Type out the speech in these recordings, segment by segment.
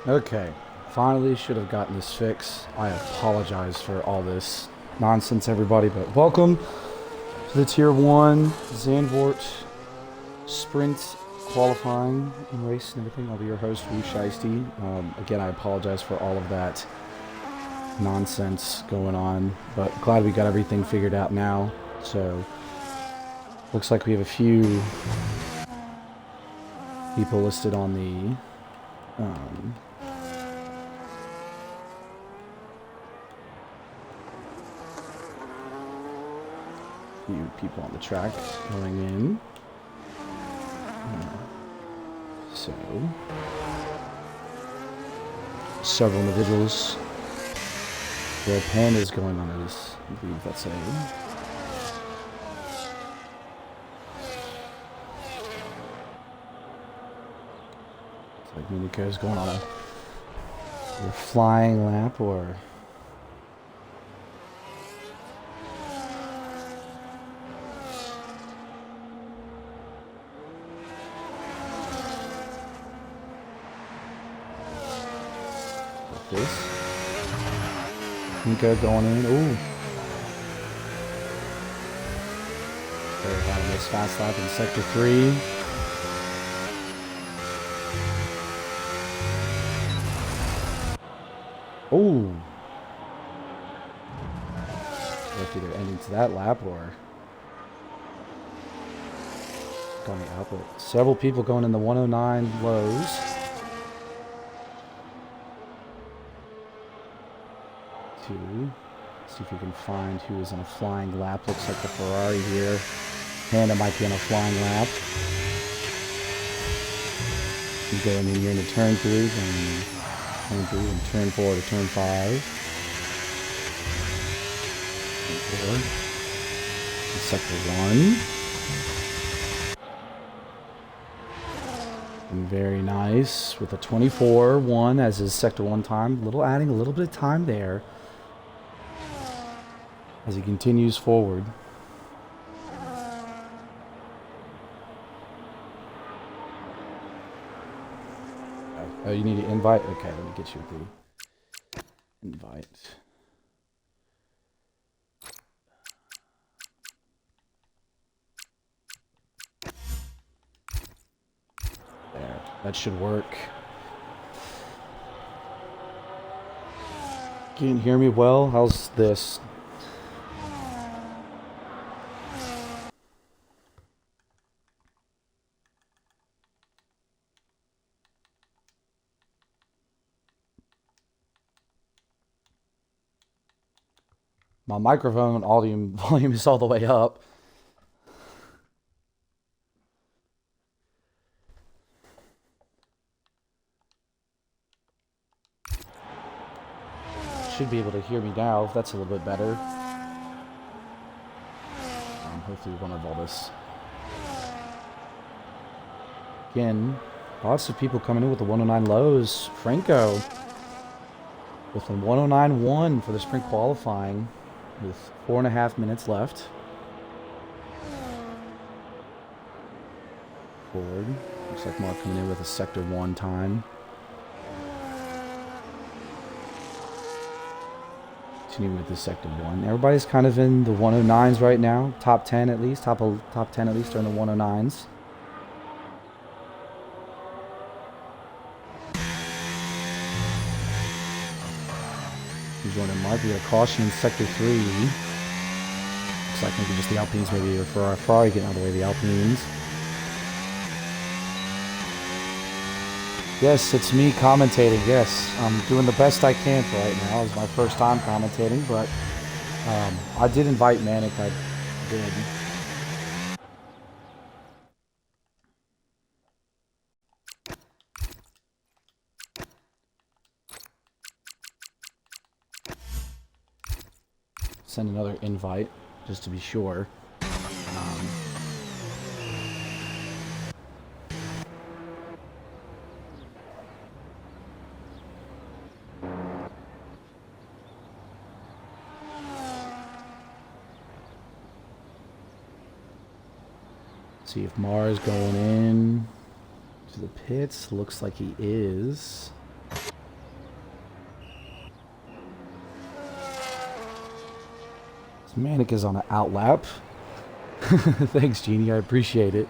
Okay, finally should have gotten this fixed. I apologize for all this nonsense, everybody, but welcome to the Tier 1 Zandvoort Sprint qualifying and race and everything. I'll be your host, Wu Shiesty. Again, I apologize for all of that nonsense going on, but glad we got everything figured out now. So, looks like we have a few people listed on the few people on the track going in. So, several individuals. The pen is going on this. I believe that's a. It's like Minico's going on a flying lap or. This. Nico going in. Ooh. They're having this fast lap in Sector 3. Ooh. Look, either ending to that lap or going out. But several people going in the 109 lows. See if we can find who is on a flying lap. Looks like the Ferrari here. Panda might be on a flying lap. He's going in here into turn 3, and turn 3 and turn 4 to turn 5. Turn 4. Sector 1. And very nice with a 24-1 as his Sector 1 time. Adding a little bit of time there as he continues forward. Oh, you need an invite? Okay, let me get you the invite. There, that should work. Can you hear me well? How's this? My microphone volume is all the way up. Should be able to hear me now. That's a little bit better. Hopefully we won't have all this. Again, lots of people coming in with the 109 lows. Franco with a 109.1 for the sprint qualifying with 4.5 minutes left. Forward. Looks like Mark coming in with a Sector 1 time. Continuing with the Sector 1. Everybody's kind of in the 109s right now. Top 10 at least. Top 10 at least are in the 109s. There might be a caution in Sector 3. Looks like maybe just the Alpines, maybe for our Ferrari getting out of the way of the Alpines. Yes, it's me commentating. Yes, I'm doing the best I can for right now. It's my first time commentating, but I did invite Manic. I did. Send another invite just to be sure. See if Mars going in to the pits. Looks like he is. Manic is on an outlap. Thanks, Jeannie. I appreciate it.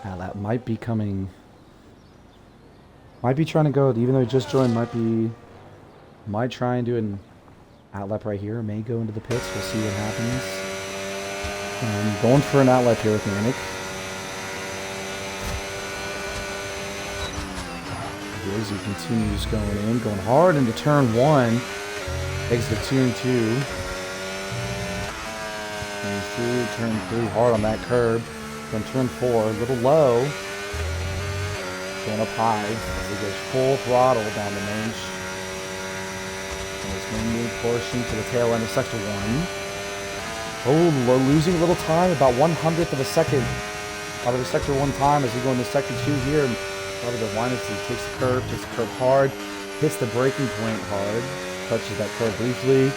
Outlap might be coming. Might be trying to go, even though he just joined, might try and do an outlap right here. May go into the pits. We'll see what happens. Going for an outlap here with Manic. As he continues going hard into turn 1. Exit 2 and 2. Turn 3 hard on that curb. Then turn 4, a little low. Going up high as he goes full throttle down the main. This main portion to the tail end of sector 1. Oh, losing a little time, about 1/100th of a second out of the sector 1 time as we go into sector 2 here. And probably the line as he takes the curve hard, hits the braking point hard, touches that curve briefly.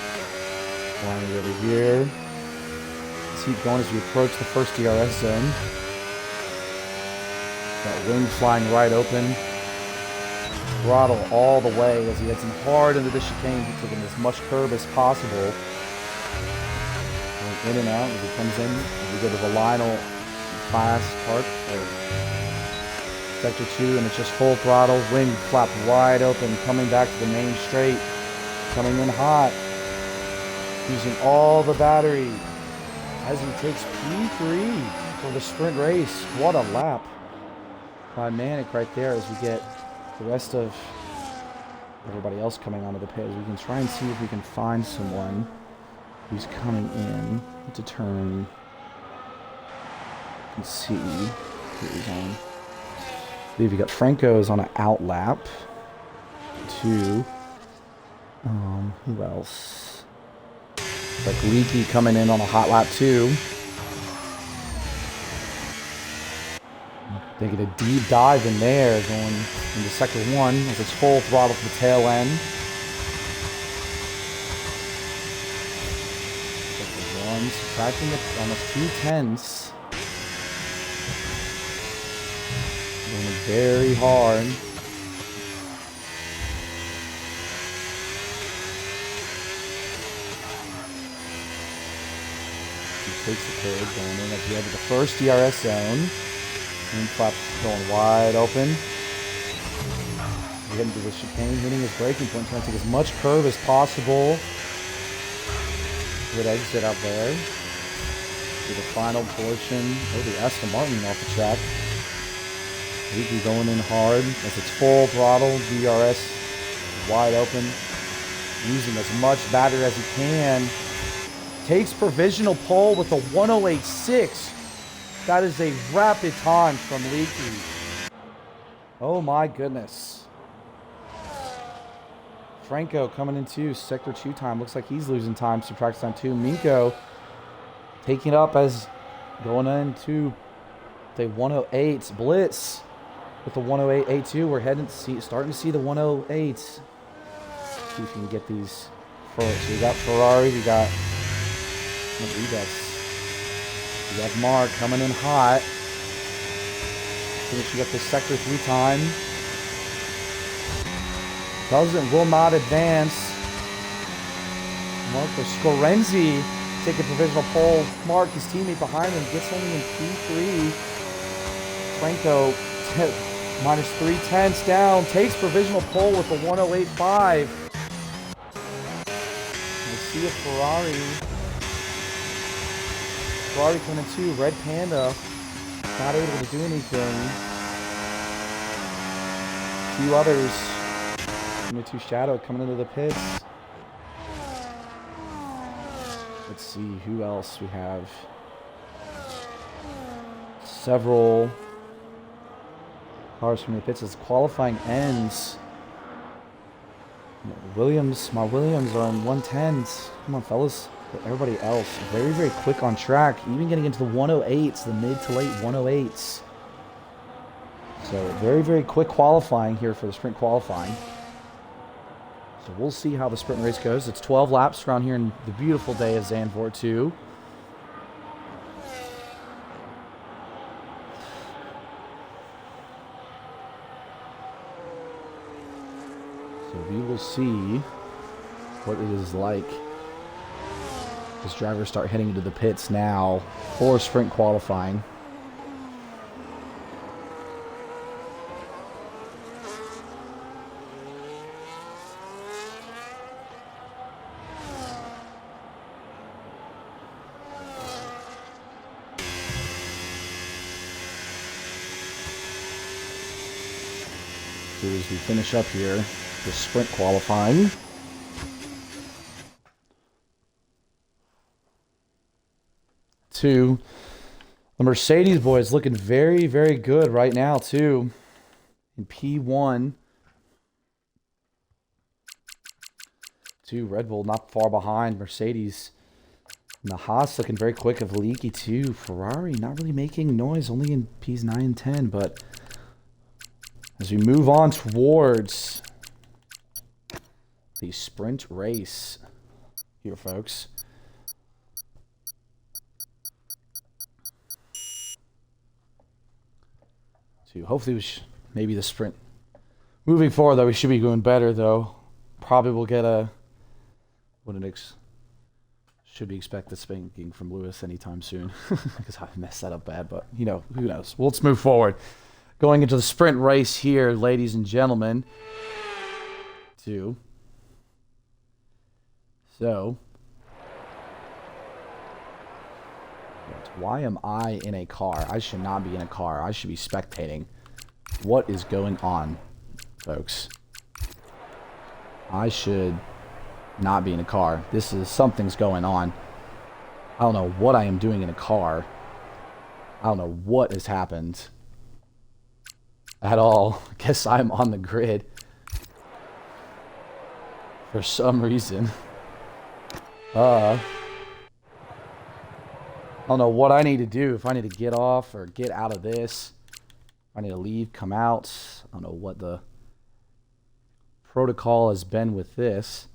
Line over here. Let's keep going as we approach the first DRS zone. That wing flying right open. Throttle all the way as he heads in hard into the chicane, taking as much curb as possible. Going in and out as he comes in. As we go to the Lionel class park. Sector 2, and it's just full throttle. Wing flap wide open, coming back to the main straight. Coming in hot. Using all the battery as he takes P3 for the sprint race. What a lap by Manic right there as we get the rest of everybody else coming onto the pit. We can try and see if we can find someone who's coming in to turn. You can see who he's on. I believe you got Franco is on an out lap. 2. Who else? Like Leaky coming in on a hot lap 2. Taking a deep dive in there, going into sector 1 as it's full throttle to the tail end. Sector 1, subtracting it almost 2/10. Going very hard. He takes the curve, going in at the edge of the first DRS zone. Wing flap going wide open. Getting to the chicane, hitting his braking point, trying to take as much curve as possible. Good exit out there. To the final portion. Oh, the Aston Martin off the track. Leaky going in hard as it's full throttle. DRS wide open. Using as much battery as he can. Takes provisional pole with a 108.6. That is a rapid time from Leaky. Oh my goodness. Franco coming into sector 2 time. Looks like he's losing time to practice time 2. Minko taking up as going into the 108s. Blitz with the 108.82. We're starting to see the 108s. See if you can get these first. So we got Ferrari, we got We got Mark coming in hot. Finishing up the sector 3 time. Will not advance. Marco Scorenzi taking provisional pole. Mark, his teammate behind him, gets only in P3. Franco minus 3/10 down. Takes provisional pole with a 108.5. We'll see if Ferrari coming in 2. Red Panda not able to do anything. A few others. Coming to Shadow coming into the pits. Let's see who else we have. Several cars from the pits as qualifying ends. My Williams are in 110s. Come on, fellas. But everybody else, very, very quick on track. Even getting into the 108s, the mid to late 108s. So very, very quick qualifying here for the sprint qualifying. So we'll see how the sprint race goes. It's 12 laps around here in the beautiful day of Zandvoort 2. So we will see what it is like as drivers start heading into the pits now for sprint qualifying. As we finish up here, the sprint qualifying. The Mercedes boys looking very, very good right now, too. In P1. Red Bull not far behind. Mercedes and the Haas looking very quick of Leaky, too. Ferrari not really making noise, only in Ps 9 and 10, but as we move on towards the sprint race here, folks. Hopefully, maybe the sprint. Moving forward, though, we should be doing better, though. Probably will get a... should be expected spanking from Lewis anytime soon. Because I messed that up bad, but, you know, who knows. Well, let's move forward. Going into the sprint race here, ladies and gentlemen. So... why am I in a car? I should not be in a car. I should be spectating. What is going on, folks? I should not be in a car. Something's going on. I don't know what I am doing in a car. I don't know what has happened at all. I guess I'm on the grid for some reason. I don't know what I need to do. If I need to get off or get out of this. If I need to leave, come out. I don't know what the protocol has been with this.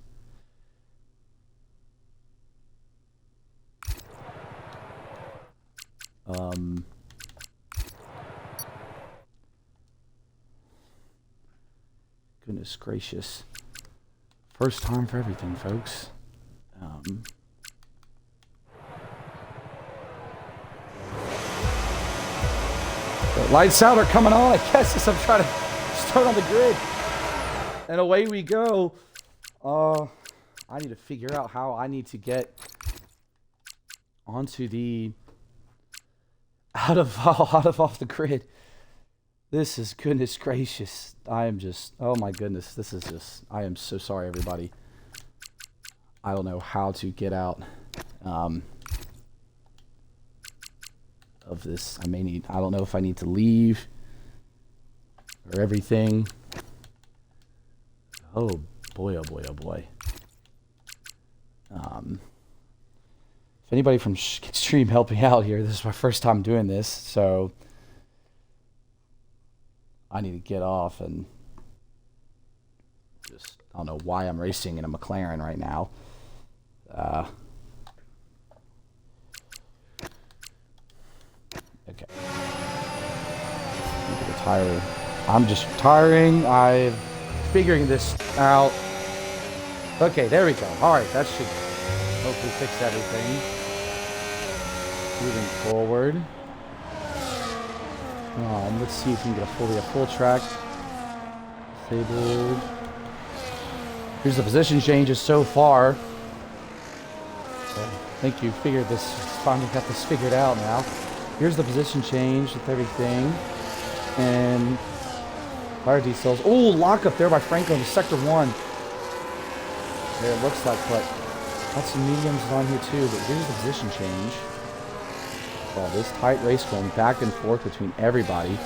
Goodness gracious. First time for everything, folks. The lights out are coming on, I guess, as I'm trying to start on the grid. And away we go. I need to figure out how I need to get onto the out of off the grid. This is, goodness gracious. I am just, oh my goodness. This is just, I am so sorry, everybody. I don't know how to get out of this. I don't know if I need to leave or everything. Oh boy, oh boy, oh boy. If anybody from Stream help me out here, this is my first time doing this, so I need to get off and just, I don't know why I'm racing in a McLaren right now. Okay. Look at the tire. I'm just retiring. I'm figuring this out. Okay, there we go. Alright, that should hopefully fix everything. Moving forward. Let's see if we can get a full track. Disabled. Here's the position changes so far. So, I think you figured this, finally got this figured out now. Here's the position change with everything. And fire decels. Oh, lock up there by Franco in sector 1. There it looks like, but got some mediums on here too. But here's the position change. Oh, this tight race going back and forth between everybody.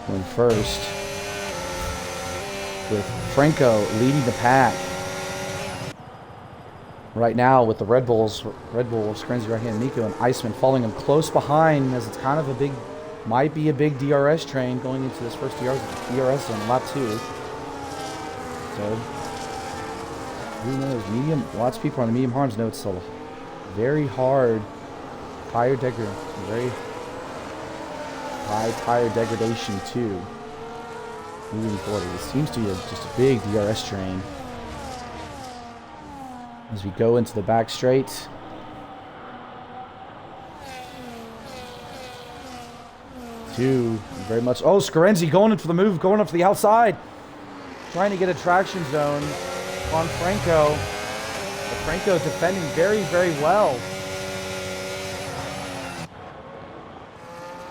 Going first with Franco leading the pack. Right now with the Red Bulls, Screnzi right hand Nico and Iceman following him close behind, as it's kind of a big, might be a big DRS train going into this first DRS zone, lap 2. So, who knows? Medium, lots of people on the medium harms know it's a very hard tire degradation, very high tire degradation too. Moving forward, it seems to be just a big DRS train. as we go into the back straight. Two, very much. Oh, Scarenzi going in for the move, going up to the outside. Trying to get a traction zone on Franco. But Franco defending very, very well.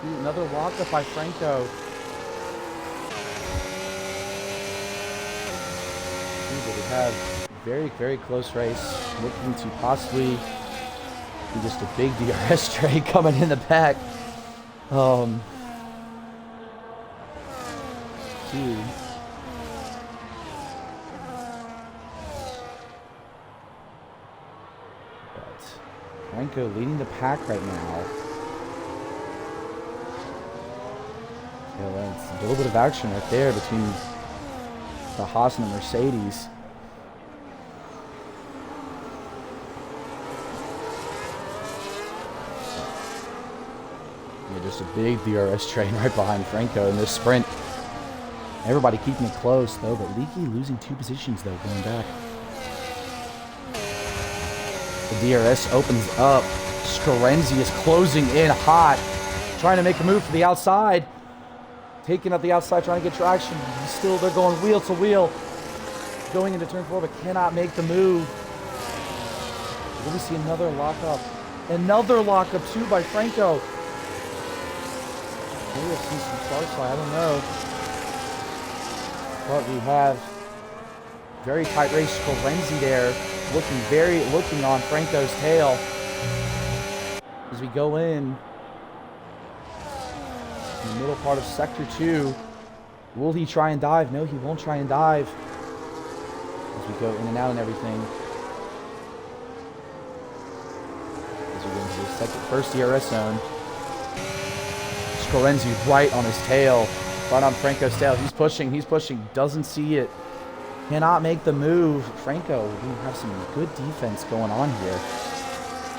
Ooh, another lockup by Franco. Ooh, but we have very, very close race. Looking to possibly be just a big DRS trade coming in the back. Two. But Franco leading the pack right now. Yeah, that's a little bit of action right there between the Haas and the Mercedes. Yeah, just a big DRS train right behind Franco in this sprint. Everybody keeping it close, though, but Leaky losing 2 positions, though, going back. The DRS opens up. Scarenzi is closing in hot, trying to make a move for the outside. Taking up the outside, trying to get traction. They're going wheel to wheel. Going into turn 4, but cannot make the move. Will we see another lockup? Another lockup, too, by Franco. Maybe I've seen some start slide, I don't know. But we have very tight race. Scarenzi there, looking on Franco's tail as we go in the middle part of sector 2. Will he try and dive? No, he won't try and dive as we go in and out and everything. As we go into the first DRS zone. Scarenzi right on his tail. Right on Franco's tail. He's pushing, doesn't see it. Cannot make the move. Franco, we have some good defense going on here.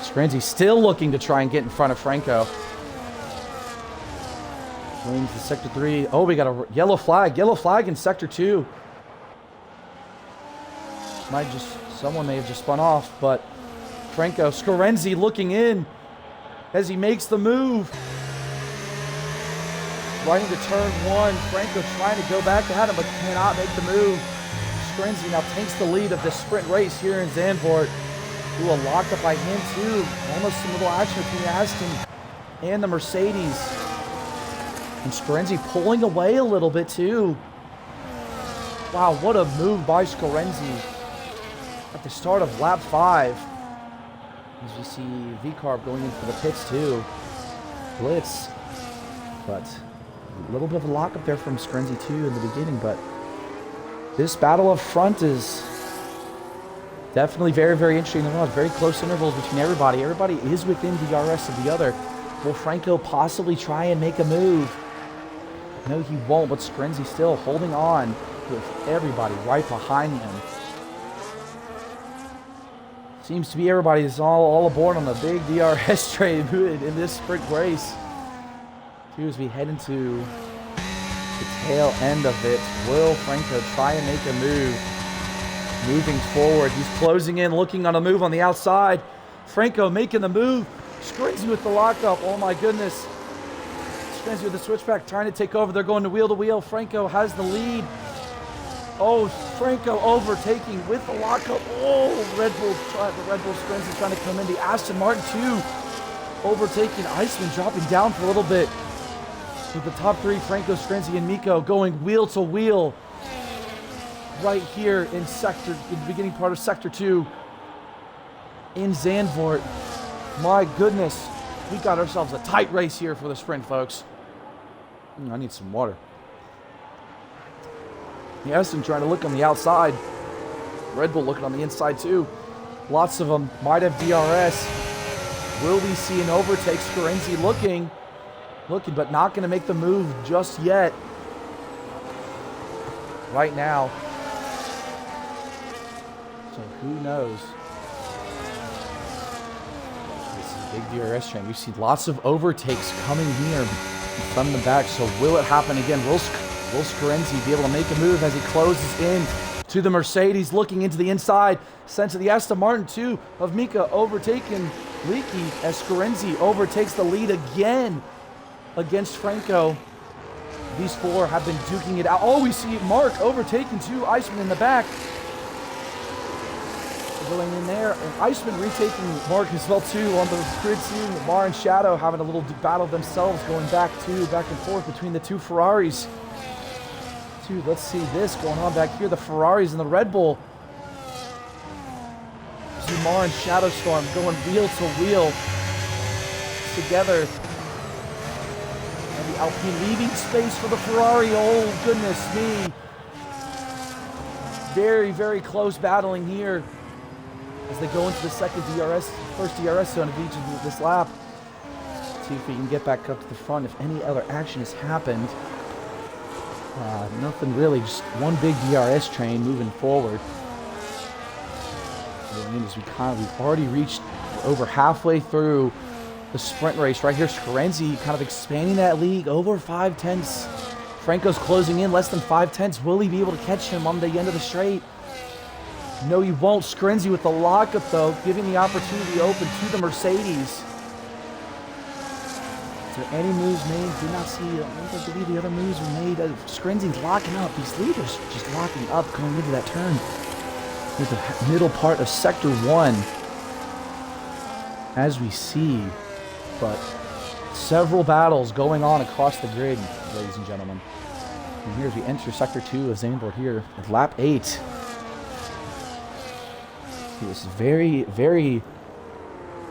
Scarenzi still looking to try and get in front of Franco. Going to sector 3. Oh, we got a yellow flag in sector 2. Someone may have just spun off, but Franco, Scarenzi looking in as he makes the move. Right into turn 1, Franco trying to go back at him, but cannot make the move. Scarenzi now takes the lead of this sprint race here in Zandvoort. Ooh, a lockup by him too. Almost some little action between the Aston and the Mercedes. And Scarenzi pulling away a little bit too. Wow, what a move by Scarenzi at the start of lap 5. As we see V-Carb going in for the pits too. Blitz, but a little bit of a lockup there from Scarenzi too in the beginning, but this battle up front is definitely very, very interesting. There are very close intervals between everybody. Everybody is within DRS of the other. Will Franco possibly try and make a move? No, he won't, but Scarenzi still holding on with everybody right behind him. Seems to be everybody is all aboard on the big DRS train in this sprint race. As we head into the tail end of it, will Franco try and make a move? Moving forward, he's closing in, looking on a move on the outside. Franco making the move. Scarenzi with the lockup. Oh my goodness. Scarenzi with the switchback, trying to take over. They're going to wheel to wheel. Franco has the lead. Oh, Franco overtaking with the lockup. Oh, the Red Bull Scarenzi trying to come in. The Aston Martin too, overtaking. Iceman dropping down for a little bit. With the top 3, Franco, Scarenzi, and Miko going wheel to wheel right here in the beginning part of sector 2 in Zandvoort. My goodness, we got ourselves a tight race here for the sprint, folks. I need some water. The Aston trying to look on the outside. Red Bull looking on the inside too. Lots of them might have DRS. Will we see an overtake? Scarenzi looking, but not going to make the move just yet. Right now. So who knows? This is a big DRS train. We've seen lots of overtakes coming here from the back. So will it happen again? Will Scarenzi be able to make a move as he closes in to the Mercedes, looking into the inside, sent to the Aston Martin 2 of Mika, overtaken Leakey as Scarenzi overtakes the lead again against Franco. These four have been duking it out. Oh, we see Mark overtaken too, Iceman in the back. Going in there, and Iceman retaking Mark as well too on the grid too. Mar and Shadow having a little battle themselves, going back and forth between the two Ferraris. Let's see this going on back here. The Ferraris and the Red Bull. See Mar and Shadow Storm going wheel to wheel together. And the Alpine leaving space for the Ferrari. Oh goodness me. Very, very close battling here as they go into the first DRS zone of each of this lap. See if we can get back up to the front if any other action has happened. Nothing really, just one big DRS train moving forward. We've already reached over halfway through the sprint race right here. Scarenzi kind of expanding that lead over 5 tenths. Franco's closing in less than 5 tenths. Will he be able to catch him on the end of the straight? No, he won't. Scarenzi with the lockup, though, giving the opportunity open to the Mercedes. Is there any moves made? Do not see. I don't believe the other moves were made. Scarenzi's locking up. These leaders just locking up going into that turn. With the middle part of Sector 1. As we see, but several battles going on across the grid, ladies and gentlemen. And here as we enter Sector 2 of Zandvoort here at lap 8. It's very, very,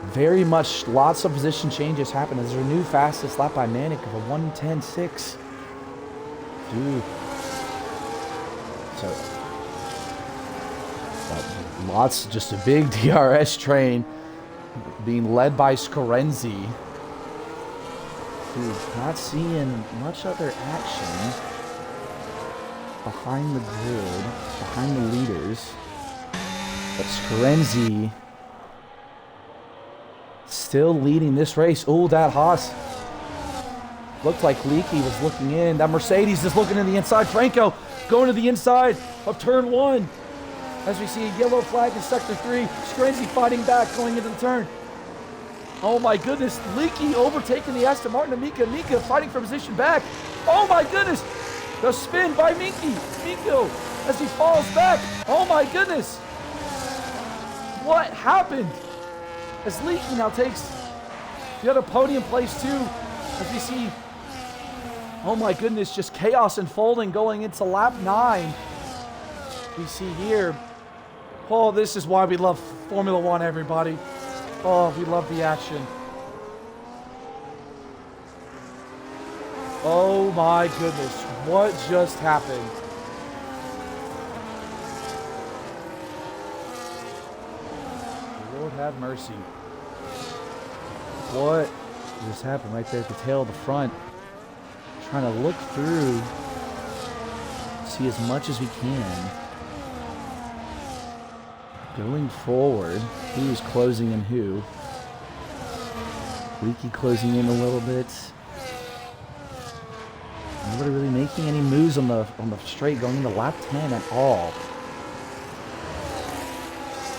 very much lots of position changes happen. There's a new fastest lap by Manic of a 1:10.6. Dude. So, lots, just a big DRS train being led by Scarenzi. Dude, not seeing much other action behind the grid, behind the leaders. But Scarenzi still leading this race. Oh, that Haas looked like Leakey was looking in. That Mercedes is looking in the inside. Franco going to the inside of turn 1. As we see a yellow flag in Sector 3. Scarenzi fighting back going into the turn. Oh my goodness. Leakey overtaking the Aston Martin of Mika. Mika fighting for position back. Oh my goodness. The spin by Miko as he falls back. Oh my goodness. What happened? As Leakey now takes the other podium place too. As we see, oh my goodness, just chaos unfolding going into lap 9. We see here, oh, this is why we love Formula One, everybody. Oh, we love the action. Oh my goodness, what just happened? Lord have mercy. What just happened right there at the tail of the front? Trying to look through, see as much as we can. Going forward, who's closing in who? Leakey closing in a little bit. Nobody really making any moves on the straight going into lap 10 at all.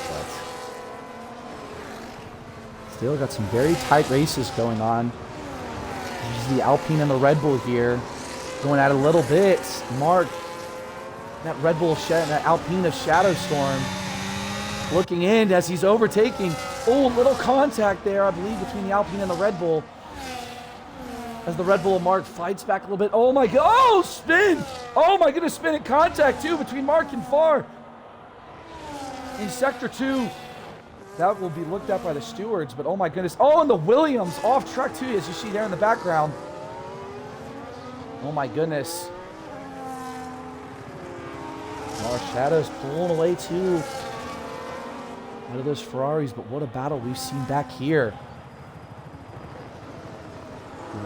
But still got some very tight races going on. There's the Alpine and the Red Bull here going at it a little bit. Mark, that Red Bull, that Alpine of Shadow Storm, looking in as he's overtaking. Oh, little contact there, I believe, between the Alpine and the Red Bull. As the Red Bull Mark fights back a little bit. Oh my god, oh, spin! Oh my goodness, spin and contact too between Mark and Farr. In Sector 2. That will be looked at by the stewards, but oh my goodness. Oh, and the Williams off track too, as you see there in the background. Oh my goodness. More Shadows pulling away too out of those Ferraris, but what a battle we've seen back here.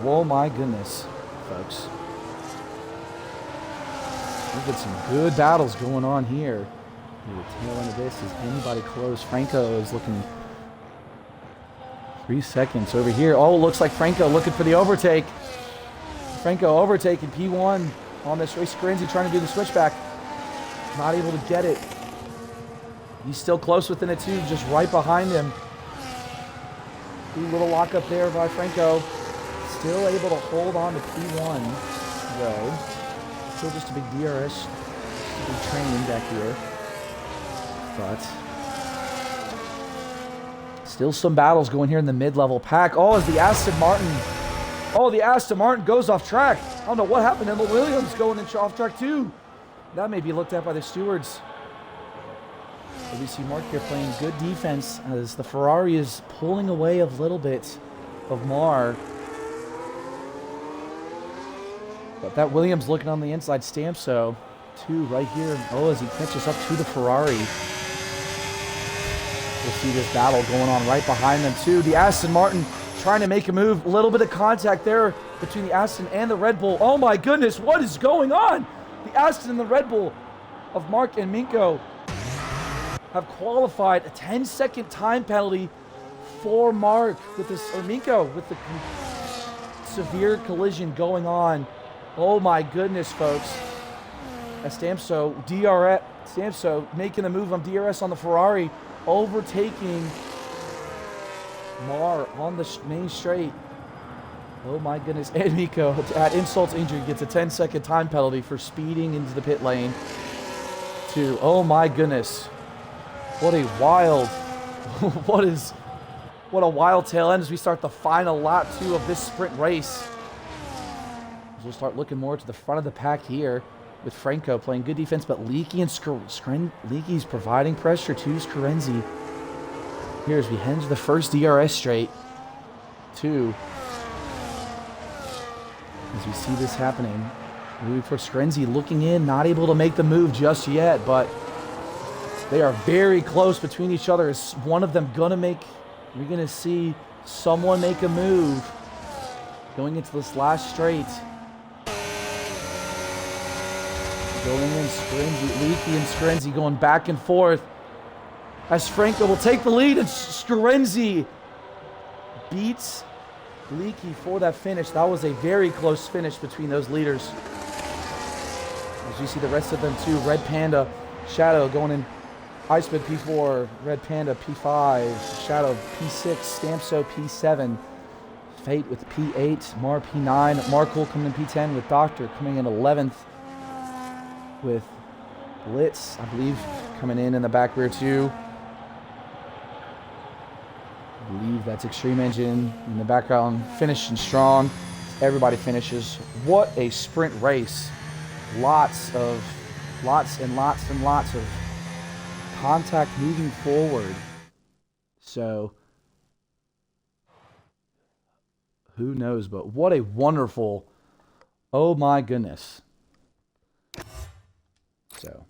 Whoa, my goodness, folks. We've got some good battles going on here. The tail end of this, is anybody close? Franco is looking 3 seconds over here. Oh, looks like Franco looking for the overtake. Franco overtaking P1 on this race. Scarenzi trying to do the switchback. not able to get it. He's still close within it too, just right behind him. Ooh, little lock up there by Franco. Still able to hold on to P1, though. Still just a big DRS, a big train back here. But still some battles going here in the mid-level pack. Oh, as the Aston Martin. Oh, the Aston Martin goes off track. I don't know what happened. And the Williams going off track too. That may be looked at by the stewards. But we see Mark here playing good defense as the Ferrari is pulling away a little bit of Mar. But that Williams looking on the inside stamp, so two right here. Oh, as he catches up to the Ferrari. We'll see this battle going on right behind them too. The Aston Martin trying to make a move. A little bit of contact there between the Aston and the Red Bull. Oh my goodness, what is going on? The Aston and the Red Bull of Mark and Minko have qualified. A 10-second time penalty for Mark with this, or Minko with the severe collision going on. Oh my goodness, folks. As Stamso making a move on DRS on the Ferrari, overtaking Mar on the main straight. Oh my goodness. And Minko, at insult to injury, gets a 10-second time penalty for speeding into the pit lane. Oh my goodness. What a wild, what a wild tail end as we start the final lap 2 of this sprint race. We'll start looking more to the front of the pack here with Franco playing good defense, but Leaky and Leaky's providing pressure to Scarenzi. Here as we head to the first DRS straight. 2. As we see this happening. Move for Scarenzi looking in, not able to make the move just yet, but they are very close between each other. Is one of them gonna make, you're gonna see someone make a move going into this last straight. Going in, Scarenzi, Leaky and Scarenzi going back and forth. As Franco will take the lead and Scarenzi beats Leaky for that finish. That was a very close finish between those leaders. As you see the rest of them too, Red Panda, Shadow going in Iceman P4, Red Panda P5, Shadow P6, Stamso P7, Fate with P8, Mar P9, Markle coming in P10 with Doctor coming in 11th with Blitz, I believe, coming in the back rear too. I believe that's Extreme Engine in the background, finishing strong. Everybody finishes. What a sprint race. Lots and lots of contact moving forward. So, who knows, but what a wonderful, oh my goodness. So,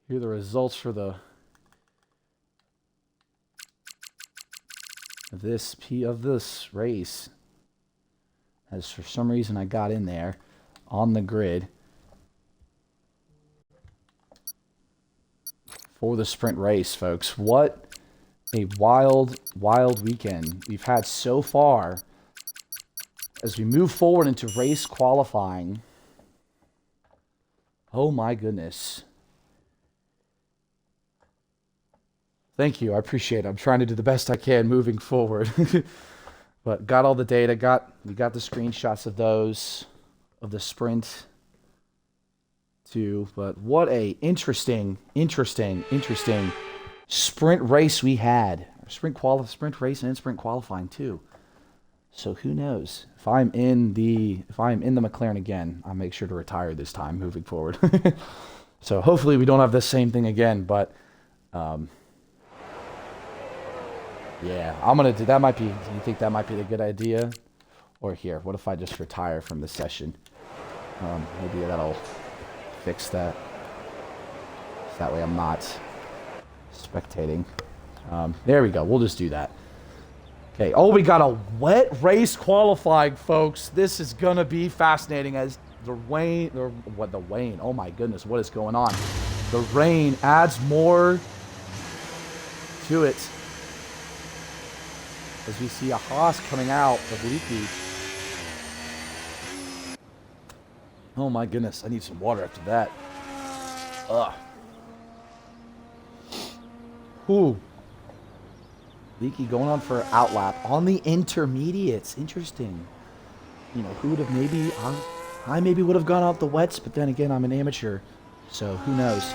here are the results for of this race. As for some reason I got in there on the grid for the sprint race, folks. What a wild weekend we've had so far as we move forward into race qualifying. Oh my goodness. Thank you. I appreciate it. I'm trying to do the best I can moving forward. But got all the data. We got the screenshots of those, of the sprint too. But what a interesting sprint race we had. Sprint race and sprint qualifying too. So who knows? If I'm in the McLaren again, I'll make sure to retire this time moving forward. So hopefully we don't have the same thing again, but yeah, I'm gonna do that. Do you think that might be a good idea? Or here, what if I just retire from the session? Maybe that'll fix that. So that way I'm not spectating. There we go. We'll just do that. Okay. Oh, we got a wet race qualifying, folks. This is gonna be fascinating as the rain. Oh my goodness, what is going on? The rain adds more to it. As we see a Haas coming out of Leaky. Oh my goodness, I need some water after that. Ugh. Ooh. Leaky going on for outlap on the intermediates. Interesting. You know, who would have maybe... I maybe would have gone out the wets, but then again, I'm an amateur. So, who knows?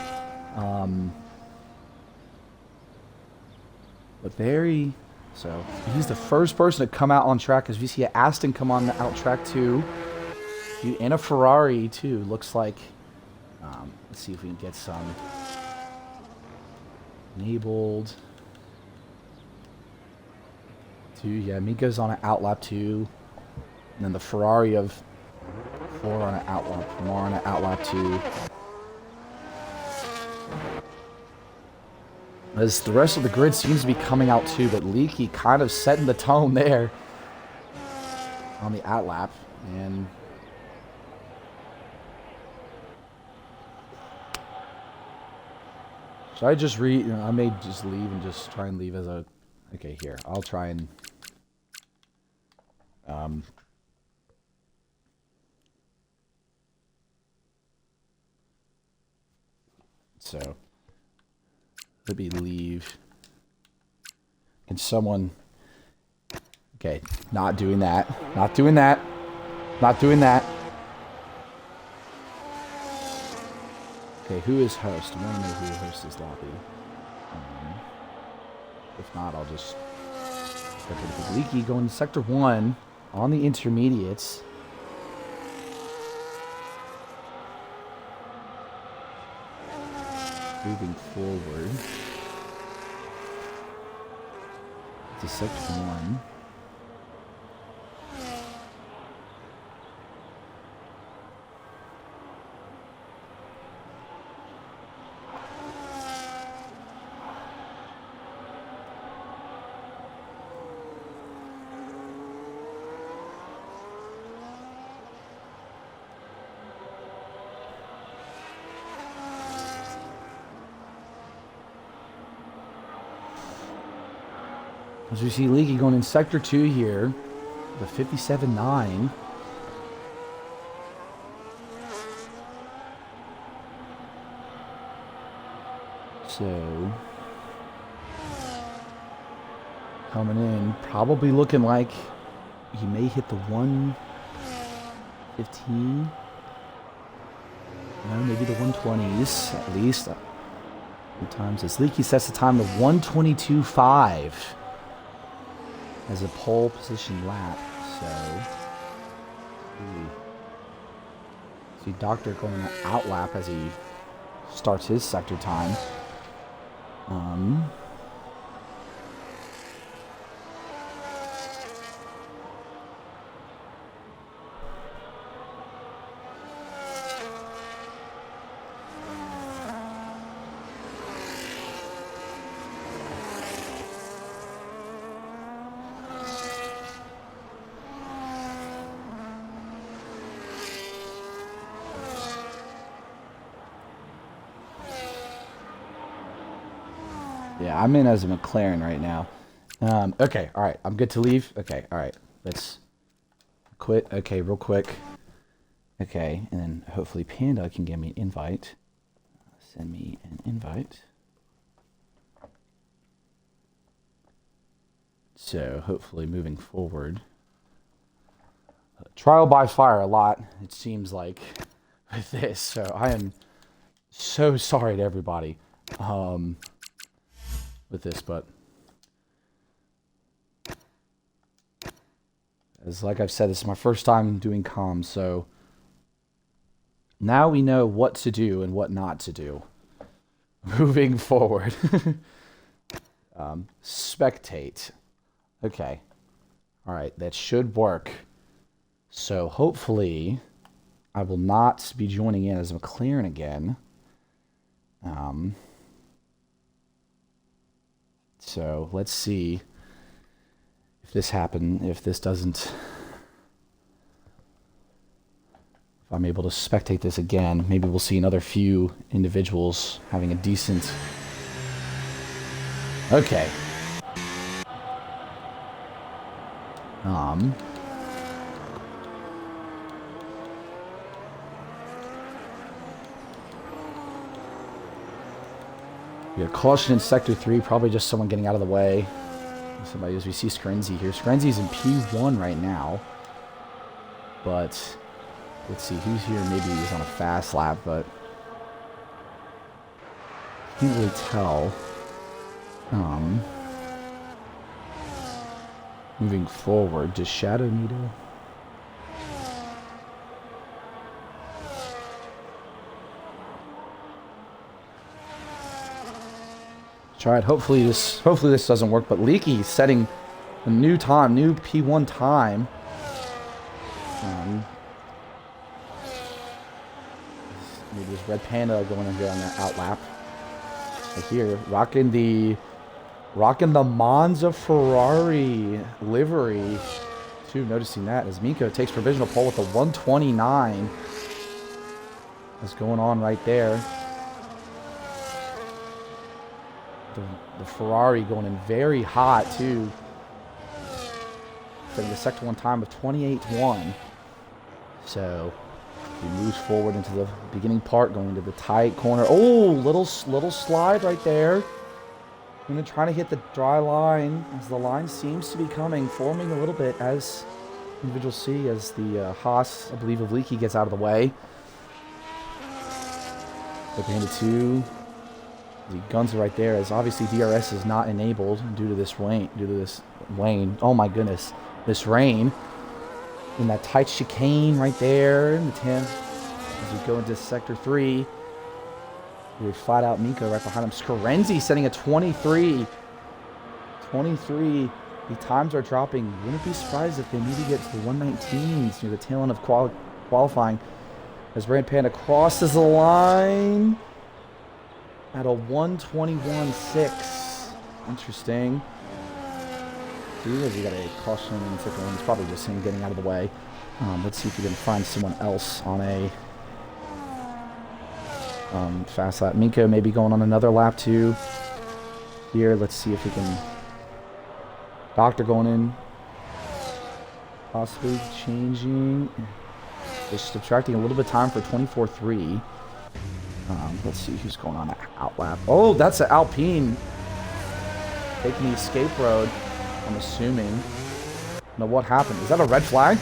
But very... So, he's the first person to come out on track, as we see Aston come on out track too. And a Ferrari too. Looks like... let's see if we can get some... Enabled... Yeah, Mika's on an outlap 2. And then the Ferrari of 4 on an outlap. More on an outlap 2. As the rest of the grid seems to be coming out too, but Leaky kind of setting the tone there on the outlap. And should I just I may just leave and just try and leave as a... Okay, here. I'll try and... So, let me leave. Can someone... Okay, not doing that. Not doing that. Not doing that. Okay, who is host? I want to know who hosts this lobby. If not, I'll just... Leaky going to Sector 1 on the intermediates. Moving forward to Sector 1. As we see Leaky going in Sector 2 here, the 57.9. So, coming in, probably looking like he may hit the 115. No, maybe the 120s at least. Sometimes as Leaky sets the time of 122.5. As a pole position lap, so see Doctor going out lap as he starts his sector time. Yeah, I'm in as a McLaren right now. Okay, alright, I'm good to leave. Okay, alright, let's quit. Okay, real quick. Okay, and then hopefully Panda can give me an invite. Send me an invite. So, hopefully moving forward. Trial by fire a lot, it seems like, with this. So, I am so sorry to everybody. With this, but as like I've said, this is my first time doing comms, so now we know what to do and what not to do moving forward. Spectate. Okay. Alright, that should work. So hopefully I will not be joining in as McLaren again. So let's see if this happens, if this doesn't, if I'm able to spectate this again. Maybe we'll see another few individuals having a decent... Okay. We got caution in sector 3, probably just someone getting out of the way. Somebody, as we see Screnzy here. Screnzy's in P1 right now. But let's see who's here. Maybe he's on a fast lap, but can't really tell. Moving forward, does Shadow need a... Try it. Hopefully this doesn't work. But Leaky setting a new time, new P1 time. Maybe this Red Panda going in here on that out lap. Right here, rocking the Monza Ferrari livery. Too, noticing that as Miko takes provisional pole with the 129. That's going on right there. The Ferrari going in very hot too. Setting the sector 1 time of 28.1. So he moves forward into the beginning part, going into the tight corner. Oh, little slide right there. Going to try to hit the dry line as the line seems to be forming a little bit as individuals see as the Haas, I believe, of Leaky gets out of the way. Looking into 2. The guns are right there, as obviously DRS is not enabled due to this rain. Oh my goodness, this rain. In that tight chicane right there in the 10. As we go into sector 3, we're flat out Miko right behind him. Screnzy setting a 23. 23. The times are dropping. Wouldn't be surprised if they need to get to the 119s near the tail end of qualifying. As Red Panda crosses the line at a 121.6. Interesting. We got a caution in sector 1. It's probably just him getting out of the way. Let's see if we can find someone else on a fast lap. Miko maybe going on another lap too. Here, let's see if we can. Doctor going in. Possibly changing. Just subtracting a little bit of time for 24.3. Let's see who's going on out lap. Oh, that's an Alpine taking the escape road, I'm assuming. Now, what happened? Is that a red flag?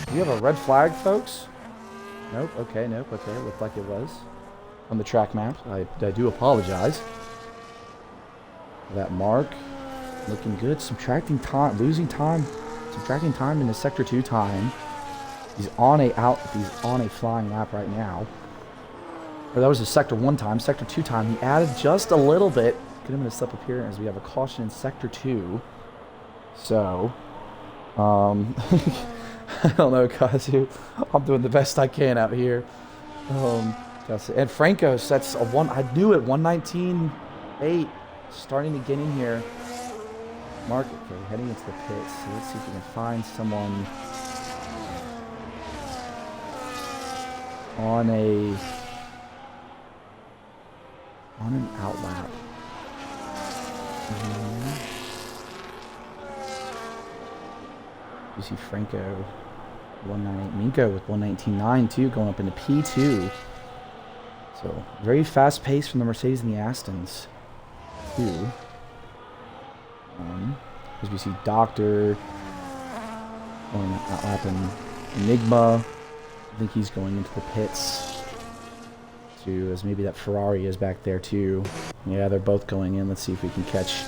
Do you have a red flag, folks? Nope. Okay, nope. Okay, it looked like it was on the track map. I do apologize. That mark looking good. Subtracting time, losing time, subtracting time in the sector 2 time. He's on a flying lap right now. Or that was his sector 1 time. Sector 2 time, he added just a little bit. Get him in a step up here as we have a caution in sector 2. So, I don't know, guys. I'm doing the best I can out here. And Franco sets a 1. I knew it. 119.8. Starting to get in here. Mark, okay, heading into the pits. So let's see if we can find someone on an outlap. You see Franco 198, Minko with 119.9 too, going up into P2. So very fast pace from the Mercedes and the Astons too. As we see Doctor going outlapping Enigma. I think he's going into the pits too, as maybe that Ferrari is back there too. Yeah, they're both going in. Let's see if we can catch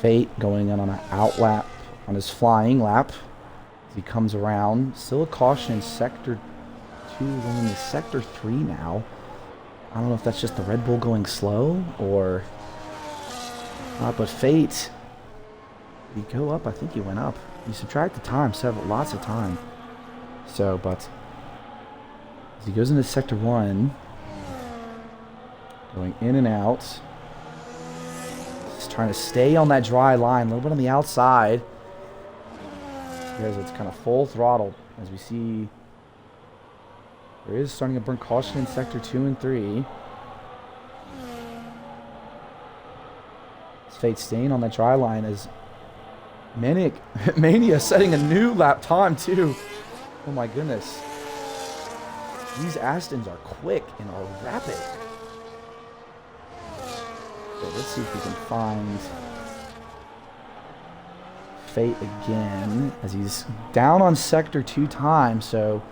Fate going in on an outlap on his flying lap as he comes around. Still a caution in sector 2, going into sector 3 now. I don't know if that's just the Red Bull going slow or not, but Fate, did he go up? I think he went up. You subtract the time, lots of time. So, but as he goes into sector 1, going in and out, just trying to stay on that dry line, a little bit on the outside. Because it's kind of full throttle as we see there is starting to burn caution in sector 2 and 3. Fate staying on that dry line as Mania setting a new lap time too. Oh my goodness. These Astons are quick and are rapid. Okay, let's see if we can find Fate again, as he's down on sector 2 times, so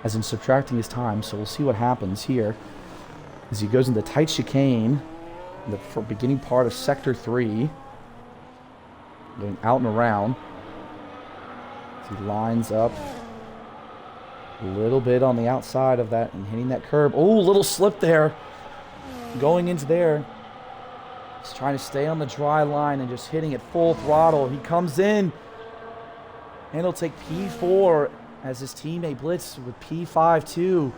as in subtracting his time. So we'll see what happens here as he goes into tight chicane in the beginning part of sector 3, going out and around. As he lines up a little bit on the outside of that and hitting that curb. Oh, little slip there going into there. He's trying to stay on the dry line and just hitting it full throttle. He comes in, and he'll take P4 as his teammate Blitz with P5 too.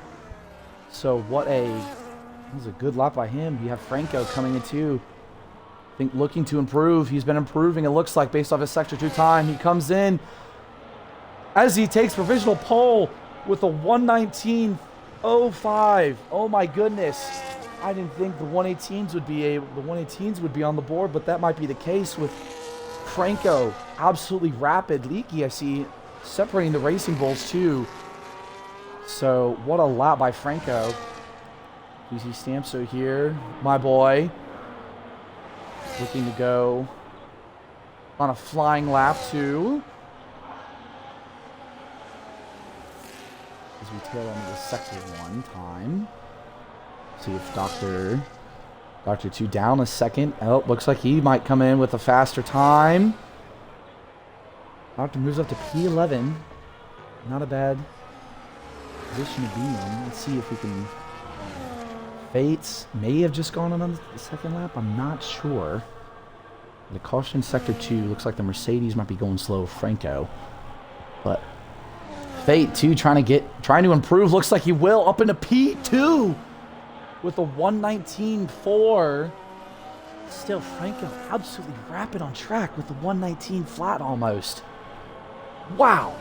So that was a good lap by him. You have Franco coming in too. I think looking to improve. He's been improving, it looks like, based off his sector 2 time. He comes in as he takes provisional pole with a 1:19.05. Oh my goodness. I didn't think the 118s would be on the board, but that might be the case with Franco. Absolutely rapid. Leaky, I see, separating the Racing Bulls too. So what a lap by Franco. Easy Stamso here, my boy. Looking to go on a flying lap too. As we tail into the sector 1 time. See if Dr. 2 down a second. Oh, looks like he might come in with a faster time. Doctor moves up to P11. Not a bad position to be in. Let's see if we can... Fates may have just gone on the second lap. I'm not sure. The caution sector 2 looks like the Mercedes might be going slow. Franco. But Fate too trying to improve. Looks like he will up into P2. With a 1:19.4. Still, Franco absolutely rapid on track with the 1:19 flat almost. Wow.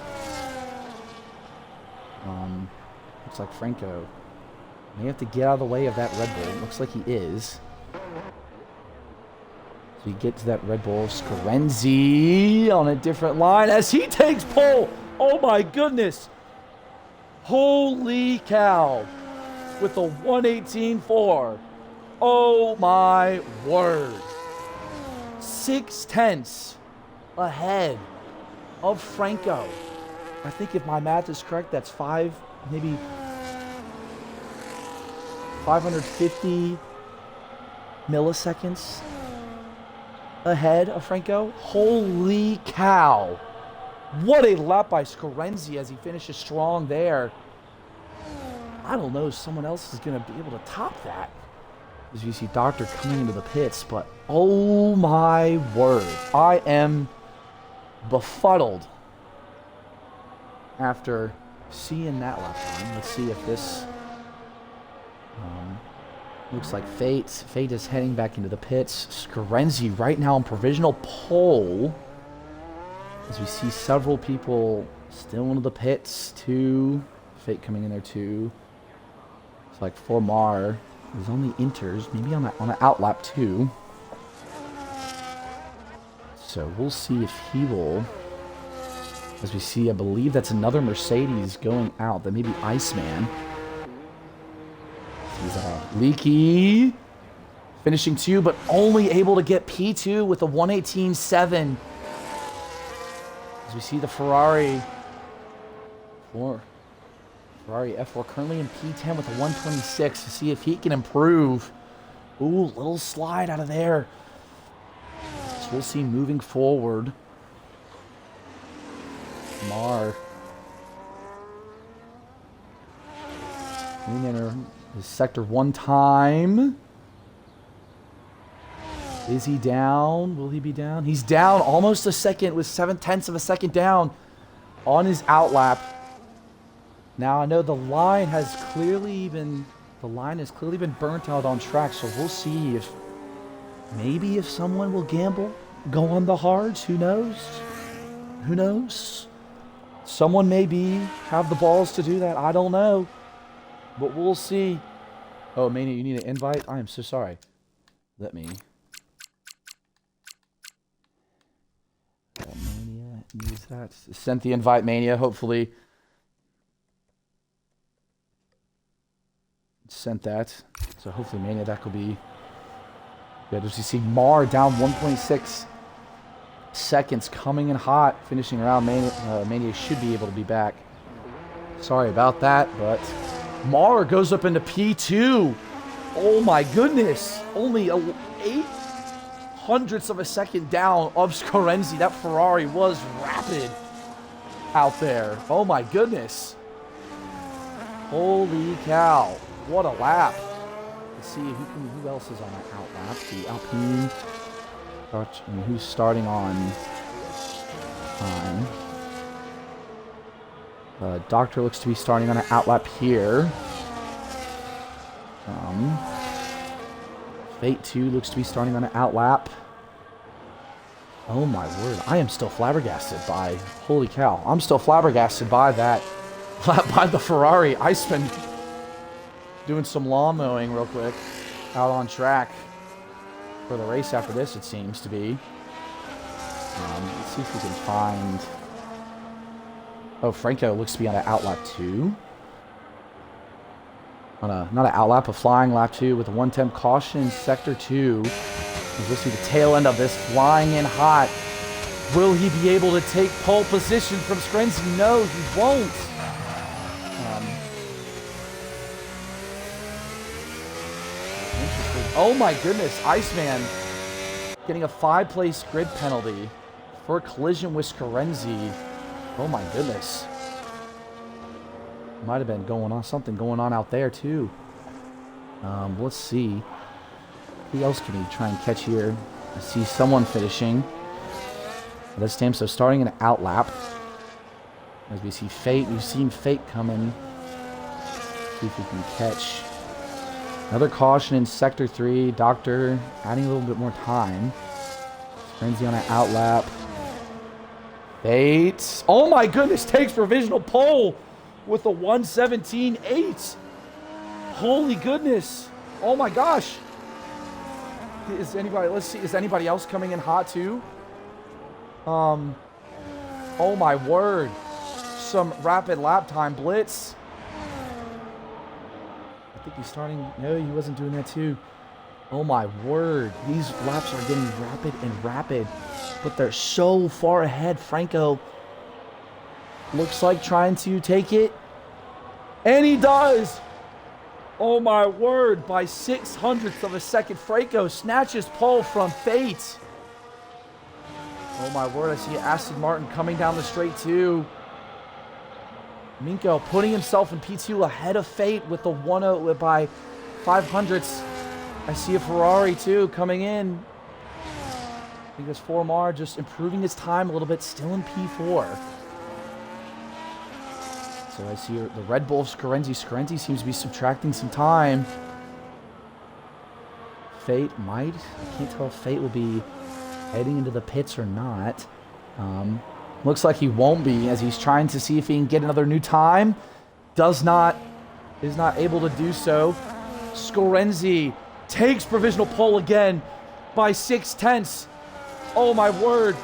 Looks like Franco may have to get out of the way of that Red Bull. Looks like he is. So you get to that Red Bull. Scarenzi on a different line as he takes pole. Oh my goodness. Holy cow. With a 1:18.4. Oh my word. 6/10 ahead of Franco. I think if my math is correct, that's maybe 550 milliseconds ahead of Franco. Holy cow. What a lap by Scarenzi as he finishes strong there. I don't know if someone else is going to be able to top that. As you see Doctor coming into the pits, but oh my word. I am befuddled after seeing that lap time. Let's see if this looks like Fate. Fate is heading back into the pits. Scarenzi right now on provisional pole. As we see several people still into the pits too. Fate coming in there too. It's like Formar is on the inters, maybe on an outlap too. So we'll see if he will. As we see, I believe that's another Mercedes going out. That may be Iceman. He's Leaky finishing 2, but only able to get P2 with a 1:18.7. As we see the Ferrari F4 currently in P10 with a 1:26 to see if he can improve. Ooh, little slide out of there. So we'll see moving forward. Mar. Enter his sector 1 time. Is he down? Will he be down? He's down almost a second with 7/10 of a second down on his outlap. Now I know the line has clearly been burnt out on track, so we'll see if maybe if someone will gamble, go on the hards. Who knows? Who knows? Someone maybe have the balls to do that. I don't know, but we'll see. Oh, Mania, you need an invite? I am so sorry. Let me. Mania needs that. Sent the invite, Mania. Hopefully. Sent that. So hopefully, Mania, that could be Yeah, just you see Mar down 1.6 seconds, coming in hot, finishing around. Mania should be able to be back. Sorry about that, but Mar goes up into P2. Oh my goodness. Only 0.08 of a second down of Scorenzi. That Ferrari was rapid out there. Oh my goodness. Holy cow. What a lap. Let's see who else is on that out lap. The Alpine. And who's starting on time. Doctor looks to be starting on an outlap here. Fate 2 looks to be starting on an outlap. Oh my word. I am still flabbergasted by... Holy cow. I'm still flabbergasted by that. By the Ferrari. Iceman doing some lawn mowing real quick. Out on track. For the race after this, it seems to be. Let's see if we can find... Oh, Franco looks to be on an outlap 2. On a, not an outlap, a flying lap 2 with a 110 caution in sector 2. We'll see the tail end of this, flying in hot. Will he be able to take pole position from Scorenzi? No, he won't. Interesting. Oh my goodness, Iceman getting a 5-place grid penalty for collision with Scorenzi. Oh my goodness. Might have been something going on out there too. Let's see. Who else can he try and catch here? I see someone finishing. This time, so starting an outlap. As we see Fate, we've seen Fate coming. See if we can catch. Another caution in sector 3. Doctor adding a little bit more time. Frenzy on an outlap. Fate. Oh my goodness, takes provisional pole with a 1:17.8. Holy goodness. Oh my gosh. Is anybody, let's see, is anybody else coming in hot too? Oh my word. Some rapid lap time blitz. I think he's starting, no, he wasn't doing that too. Oh my word. These laps are getting rapid and rapid, but they're so far ahead. Franco looks like trying to take it, and he does. Oh my word, by 0.06 of a second, Franco snatches pole from Fate. Oh my word, I see Aston Martin coming down the straight too. Minko putting himself in P2 ahead of Fate with the 1-0 by 0.05. I see a Ferrari too coming in. I think it's Formar just improving his time a little bit, still in P4. So I see the Red Bull of Scorenzi. Scorenzi seems to be subtracting some time. Fate might. I can't tell if Fate will be heading into the pits or not. Looks like he won't be, as he's trying to see if he can get another new time. Is not able to do so. Scorenzi takes provisional pole again by 0.6. Oh my word.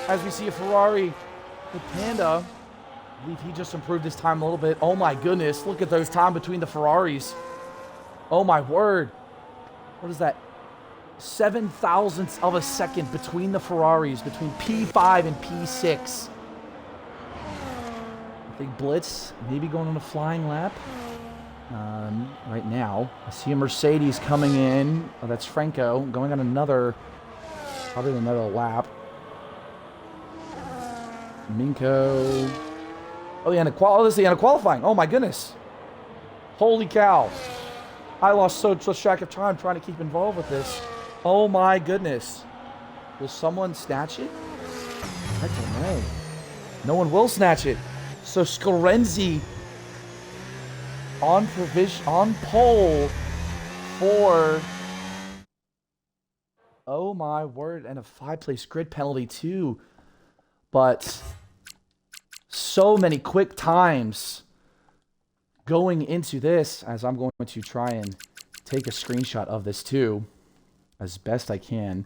As we see a Ferrari, the Panda, I believe he just improved his time a little bit. Oh my goodness, look at those time between the Ferraris. Oh my word. What is that? 0.07 of a second between the Ferraris, between P5 and P6. I think Blitz maybe going on a flying lap. Right now, I see a Mercedes coming in. Oh, that's Franco going on probably another lap. Minko. Oh, yeah, this is the end of qualifying. Oh my goodness. Holy cow. I lost so much track of time trying to keep involved with this. Oh my goodness. Will someone snatch it? I don't know. No one will snatch it. So Scorenzi on pole for, oh my word, and a 5-place grid penalty too. But so many quick times going into this, as I'm going to try and take a screenshot of this too, as best I can.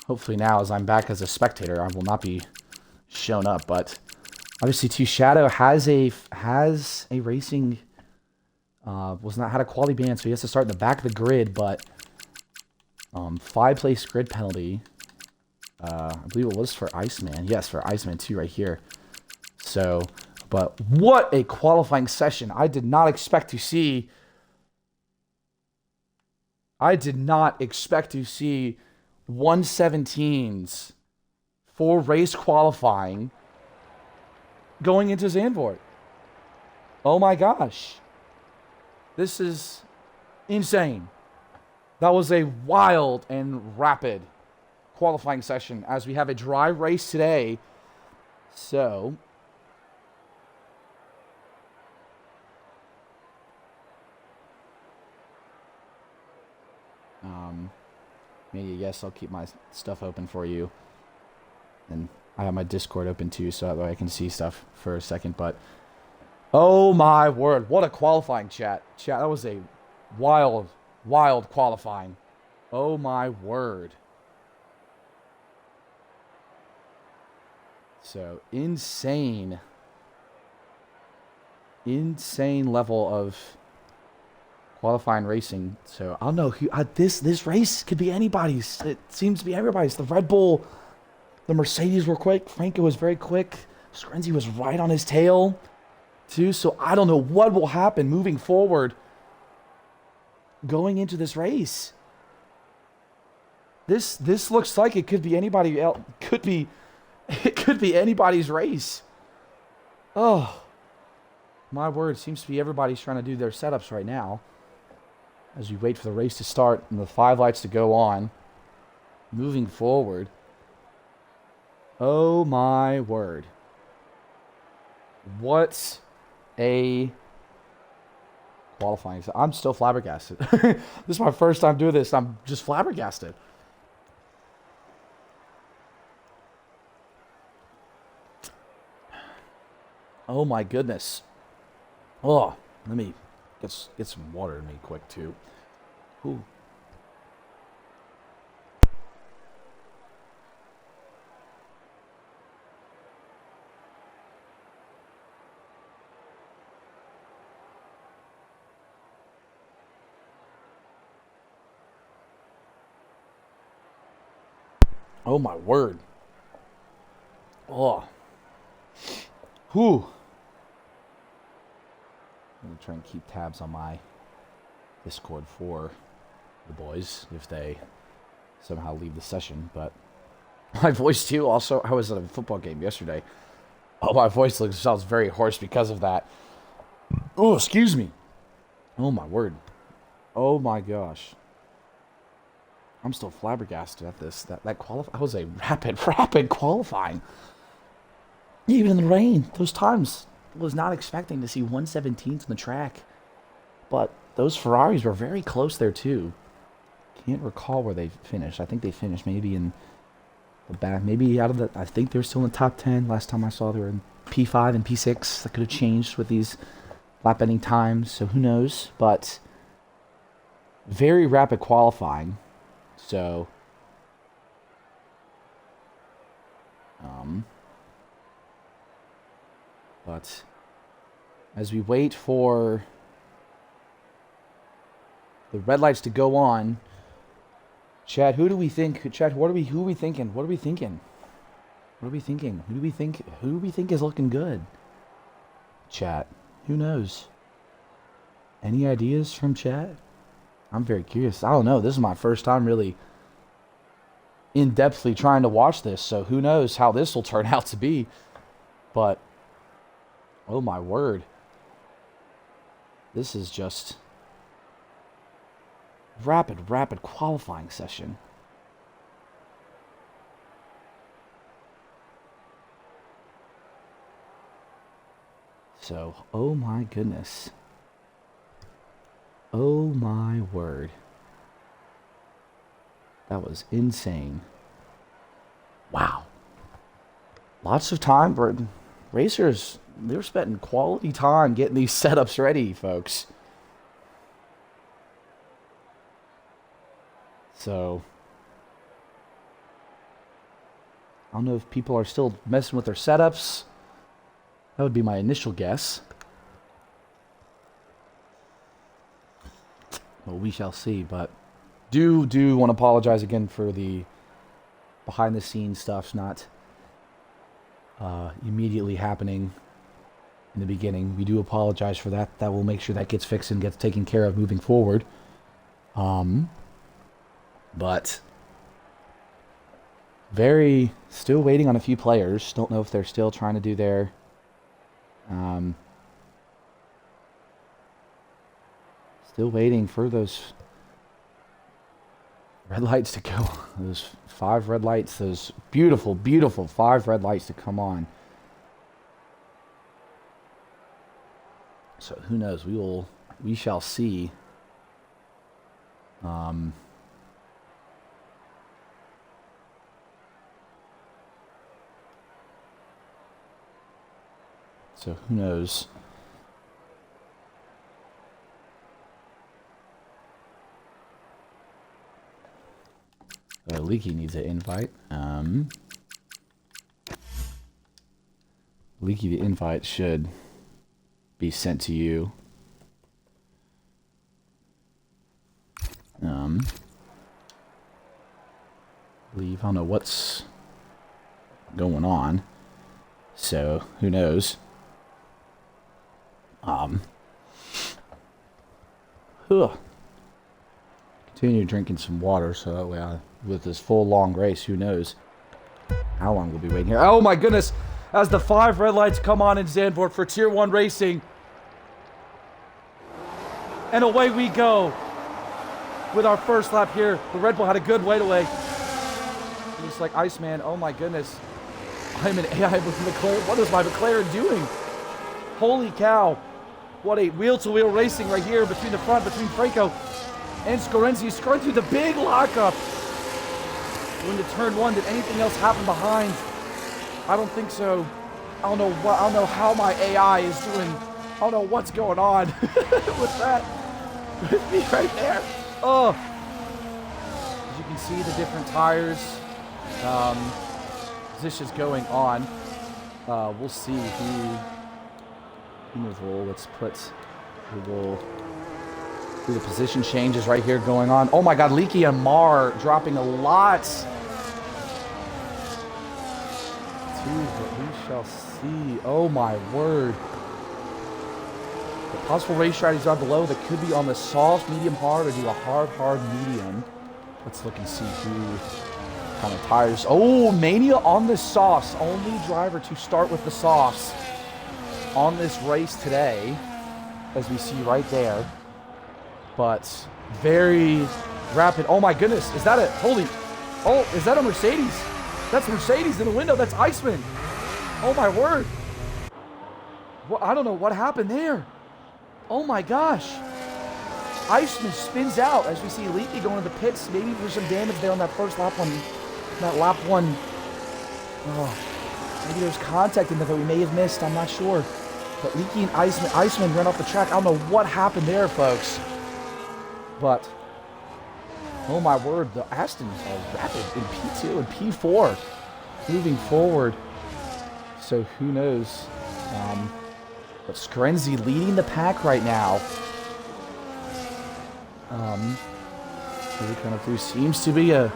Hopefully now, as I'm back as a spectator, I will not be shown up. But obviously, too, Shadow has a racing had a quality ban, so he has to start in the back of the grid. But 5-place grid penalty. I believe it was for Iceman. Yes, for Iceman too, right here. So, but what a qualifying session. I did not expect to see 117s for race qualifying going into Zandvoort. Oh my gosh. This is insane. That was a wild and rapid qualifying session as we have a dry race today. So, maybe, yes, I'll keep my stuff open for you. And I have my Discord open too, so that way I can see stuff for a second. But, oh my word, what a qualifying chat. Chat, that was a wild, wild qualifying. Oh my word. So, insane level of qualifying racing. So I don't know who this race could be anybody's. It seems to be everybody's. The Red Bull, the Mercedes were quick. Franco was very quick. Screnzi was right on his tail too. So I don't know what will happen moving forward going into this race. This looks like it could be anybody else. It could be anybody's race. Oh my word, seems to be everybody's trying to do their setups right now as we wait for the race to start and the 5 lights to go on. Moving forward. Oh my word. What a qualifying. I'm still flabbergasted. This is my first time doing this. I'm just flabbergasted. Oh my goodness. Oh, let me get some water in me quick too. Ooh. Oh my word. Oh. Whew. I'm going to try and keep tabs on my Discord for the boys if they somehow leave the session. But my voice too, also, I was at a football game yesterday. Oh, my voice sounds very hoarse because of that. Oh, excuse me. Oh my word. Oh my gosh. I'm still flabbergasted at this. That was a rapid qualifying. Even in the rain, those times. I was not expecting to see 117s on the track. But those Ferraris were very close there too. Can't recall where they finished. I think they finished maybe in the back. Maybe out of the... I think they were still in the top 10. Last time I saw they were in P5 and P6. That could have changed with these lap ending times. So who knows. But very rapid qualifying. So... But as we wait for the red lights to go on, Chad, who do we think? Chad, who are we thinking? What are we thinking? What are we thinking? Who do we think is looking good? Chat, who knows? Any ideas from chat? I'm very curious. I don't know. This is my first time really in-depthly trying to watch this, so who knows how this will turn out to be. But oh my word. This is just rapid qualifying session. So, oh my goodness. Oh my word. That was insane. Wow. Lots of time for racers. They were spending quality time getting these setups ready, folks. So, I don't know if people are still messing with their setups. That would be my initial guess. Well, we shall see, but Do want to apologize again for the behind-the-scenes stuff's not immediately happening in the beginning. We do apologize for that. That will make sure that gets fixed and gets taken care of moving forward. But still waiting on a few players. Don't know if they're still trying to do their still waiting for those red lights to go. Those 5 red lights, those beautiful, beautiful 5 red lights to come on. So who knows? We shall see. So who knows? Leaky needs an invite. Leaky, the invite should be sent to you. I don't know what's going on. So who knows? Continue drinking some water so that way with this full long race, who knows how long we'll be waiting here. Oh my goodness! As the 5 red lights come on in Zandvoort for Tier 1 racing. And away we go with our first lap here. The Red Bull had a good wait away. Just like Iceman, oh my goodness. I'm an AI with McLaren. What is my McLaren doing? Holy cow. What a wheel-to-wheel racing right here between the front, between Franco and Scorenzi. Scorenzi with a big lockup. Going to turn 1. Did anything else happen behind? I don't think so. I don't know how my AI is doing. I don't know what's going on with that. With me right there. Oh. As you can see, the different tires. Positions going on. We'll see who will. Let's put who the position changes right here going on. Oh my God, Leaky and Mar dropping a lot. But we shall see. Oh my word. The possible race strategies are below that could be on the soft, medium, hard, or do a hard, medium. Let's look and see who kind of tires. Oh, Mania on the softs. Only driver to start with the softs on this race today, as we see right there. But very rapid. Oh my goodness, is that a holy? Oh, is that a Mercedes? That's Mercedes in the window. That's Iceman. Oh my word. Well, I don't know what happened there. Oh my gosh. Iceman spins out as we see Leaky going to the pits. Maybe there's some damage there on that first lap one. That lap one. Oh, maybe there's contact in there that we may have missed. I'm not sure. But Leaky and Iceman ran off the track. I don't know what happened there, folks. But, oh my word, the Astons are rapid in P2 and P4 moving forward. So who knows? But Scorenzi leading the pack right now. Really kind of through seems to be a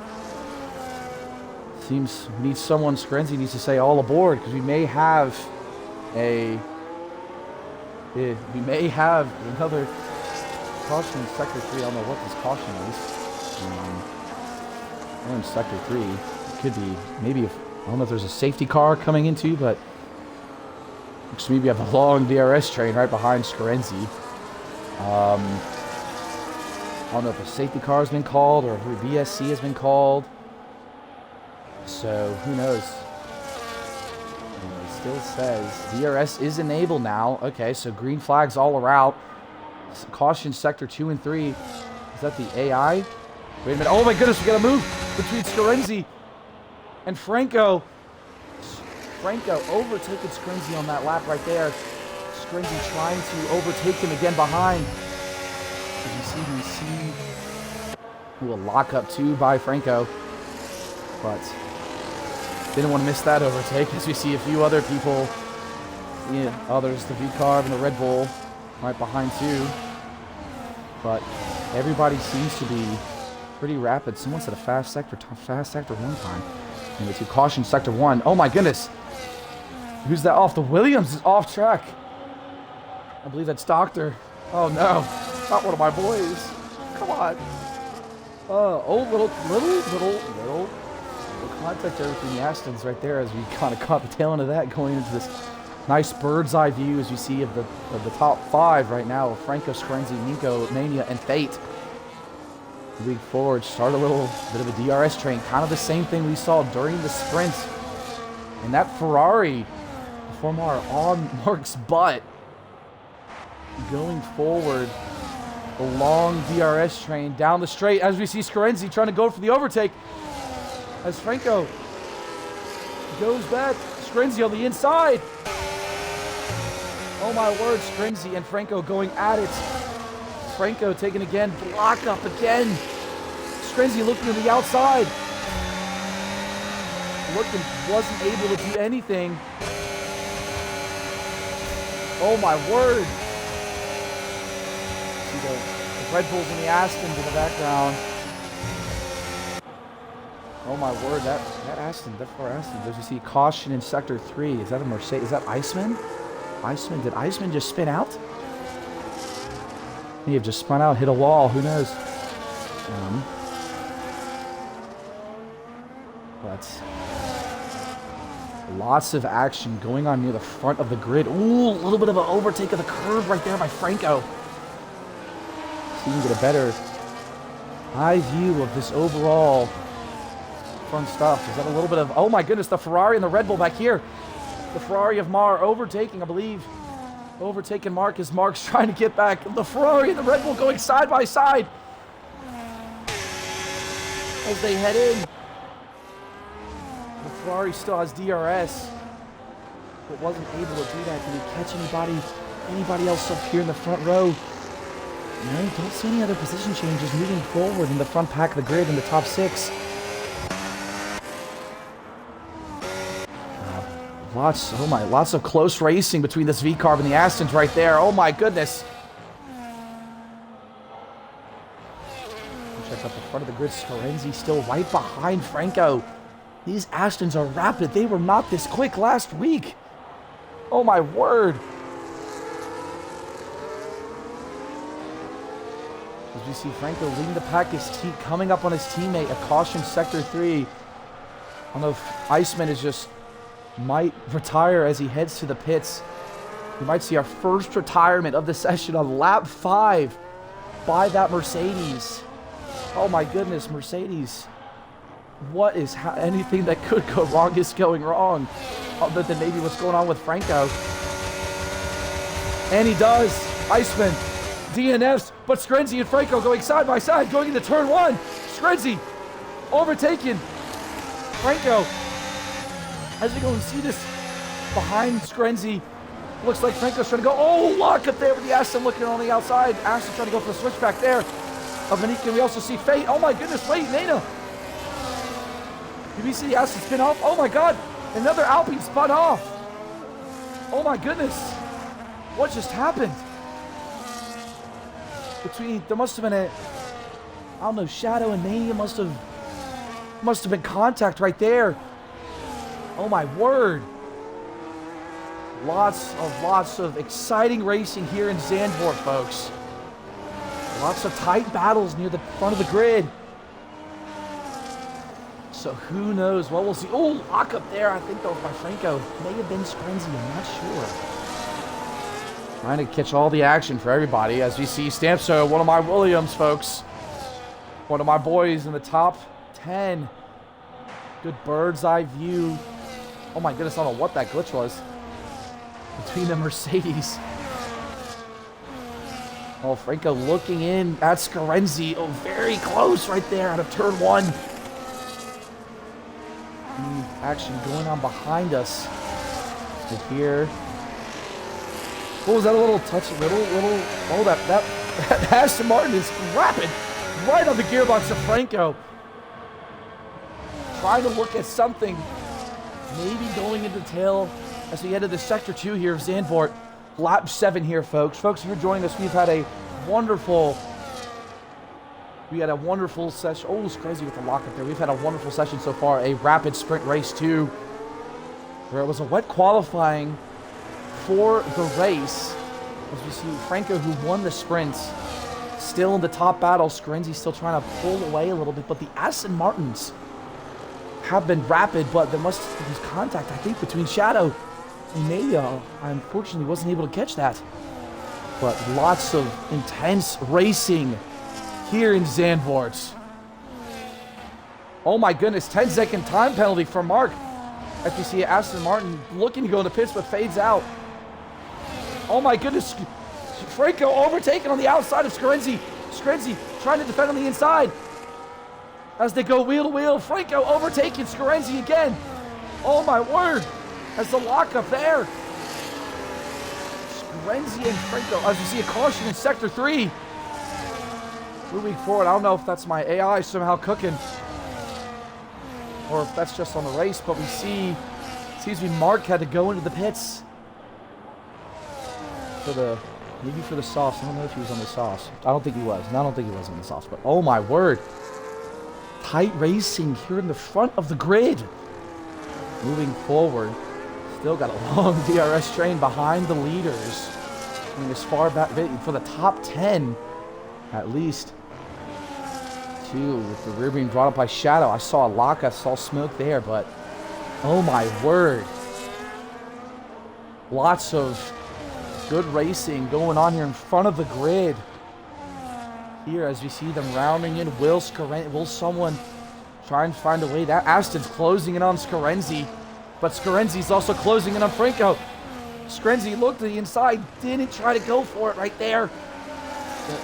needs someone. Scorenzi needs to say all aboard because we may have another caution in Sector 3. I don't know what this caution is. We're in Sector 3. It could be maybe I don't know if there's a safety car coming into, but looks to me we have a long DRS train right behind Scorenzi. I don't know if a safety car has been called or if a VSC has been called. So who knows? And it still says DRS is enabled now. Okay, so green flags all around. Caution Sector 2 and 3. Is that the AI? Wait a minute. Oh my goodness, we got a move between Scorenzi and Franco. Franco overtaking Scorenzi on that lap right there. Scorenzi trying to overtake him again behind. As you see, a lock-up too by Franco. But didn't want to miss that overtake as we see a few other people. Yeah, others, the V-Carb and the Red Bull right behind too. But everybody seems to be pretty rapid. Someone said a fast sector one time. Anyway, to caution sector 1. Oh my goodness. Who's that off? The Williams is off track. I believe that's Doctor. Oh no, not one of my boys. Come on. Little contact there between the Astons right there as we kind of caught the tail end of that going into this nice bird's eye view as you see of the top 5 right now of Franco, Screnzi, Nico, Mania, and Fate. Moving forward, start a little bit of a DRS train, kind of the same thing we saw during the sprint. And that Ferrari, before on Mark's butt, going forward, the long DRS train down the straight as we see Screnzi trying to go for the overtake. As Franco goes back, Screnzi on the inside. Oh my word, Screnzi and Franco going at it. Franco taking again, block up again. Screnzi looking to the outside. Looking, wasn't able to do anything. Oh my word. See the Red Bulls and the Astons in the background. Oh my word, that Aston, that far Aston. As you see caution in sector 3. Is that a Mercedes? Is that Iceman? Did Iceman just spin out? May have just spun out, hit a wall, who knows? But lots of action going on near the front of the grid. Ooh, a little bit of an overtake of the curve right there by Franco. So you can get a better eye view of this overall fun stuff. Is that a little bit of, oh my goodness, the Ferrari and the Red Bull back here. The Ferrari of Mar overtaking, I believe. Overtaking Mark as Mark's trying to get back. The Ferrari and the Red Bull going side by side as they head in. The Ferrari still has DRS, but wasn't able to do that. Did he catch anybody else up here in the front row? No, don't see any other position changes moving forward in the front pack of the grid in the top 6. Lots of close racing between this V-Carb and the Astons right there. Oh my goodness. Check out the front of the grid. Scarenzi still right behind Franco. These Astons are rapid. They were not this quick last week. Oh my word. As you see Franco leading the pack, coming up on his teammate, a caution sector 3. I don't know if Iceman is just might retire as he heads to the pits. We might see our first retirement of the session on lap 5 by that Mercedes. Oh my goodness, Mercedes. What is anything that could go wrong is going wrong, other than maybe what's going on with Franco. And he does. Iceman, DNFs, but Screnzi and Franco going side by side, going into turn 1. Screnzi overtaken Franco. As we go and see this behind Screnzi, looks like Franco's trying to go. Oh, lock up there with the Aston looking on the outside. Aston trying to go for the switchback there. Of Manika, we also see Fate. Oh my goodness, wait, Nana. Did we see the Aston spin off? Oh my god, another Alpine spun off. Oh my goodness, what just happened? There must have been a, I don't know, Shadow and Mania must have been contact right there. Oh my word. Lots of exciting racing here in Zandvoort, folks. Lots of tight battles near the front of the grid. So who knows what we'll see. Oh, lock up there. I think that was by Franco. May have been Screnzi, I'm not sure. Trying to catch all the action for everybody as we see Stampso, one of my Williams, folks. One of my boys in the top 10. Good bird's eye view. Oh my goodness, I don't know what that glitch was. Between the Mercedes. Oh, Franco looking in at Scarenzi. Oh, very close right there out of turn 1. Action going on behind us. To here. What was that, a little touch? Oh, that Aston Martin is rapid. Right on the gearbox of Franco. Trying to look at something. Maybe going into tail as we head to the sector 2 here of Zandvoort. Lap 7 here, folks. Folks, if you're joining us, we've had a wonderful We had a wonderful session. Oh, it's crazy with the lockup there. We've had a wonderful session so far. A rapid sprint race, too, where it was a wet qualifying for the race. As we see Franco, who won the sprints, still in the top battle. Scarenzi still trying to pull away a little bit. But the Aston Martins have been rapid, but there must be contact, I think, between Shadow and Nadia. I unfortunately wasn't able to catch that. But lots of intense racing here in Zandvoort. Oh my goodness, 10-second time penalty for Mark. As we see Aston Martin looking to go into pits, but fades out. Oh my goodness, Franco overtaken on the outside of Scarenzi. Scarenzi trying to defend on the inside. As they go wheel to wheel, Franco overtaking Scarenzi again. Oh my word, as the lockup there. Scarenzi and Franco, as we see a caution in Sector 3. Moving forward, I don't know if that's my AI somehow cooking, or if that's just on the race, but we see, seems to be Mark had to go into the pits for the, maybe for the sauce. I don't know if he was on the sauce. I don't think he was. No, I don't think he was on the sauce, but oh my word. Tight racing here in the front of the grid. Moving forward, still got a long DRS train behind the leaders. I mean, as far back for the top 10, at least. With the rear being brought up by Shadow. I saw a lock, I saw smoke there, but oh my word. Lots of good racing going on here in front of the grid. Here as we see them rounding in, will someone try and find a way? That Aston's closing in on Scarenzi, but Scarenzi's also closing in on Franco. Scarenzi looked to the inside, didn't try to go for it right there. But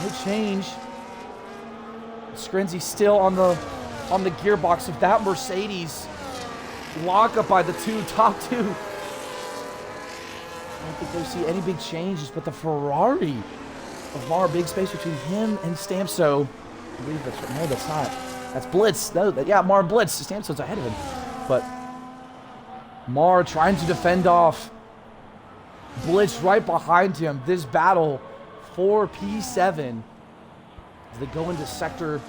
no change. Scarenzi still on the gearbox of that Mercedes. Lock up by the top two. I don't think they see any big changes, but the Ferrari of Mar, big space between him and Stamso. I believe that's right. No, that's not. That's Blitz. No, yeah, Mar and Blitz. Stamso's ahead of him. But Mar trying to defend off. Blitz right behind him. This battle for P7. As they go into Sector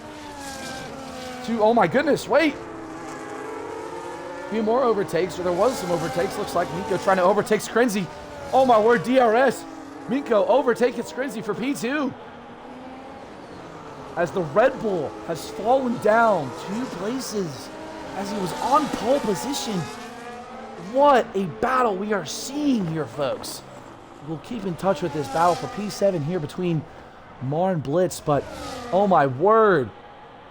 2. Oh my goodness, wait. A few more overtakes, or there was some overtakes. Looks like Minko trying to overtake Scarenzi. Oh my word, DRS. Minko overtaking Scarenzi for P2. As the Red Bull has fallen down 2 places as he was on pole position. What a battle we are seeing here, folks. We'll keep in touch with this battle for P7 here between Mar and Blitz, but oh my word,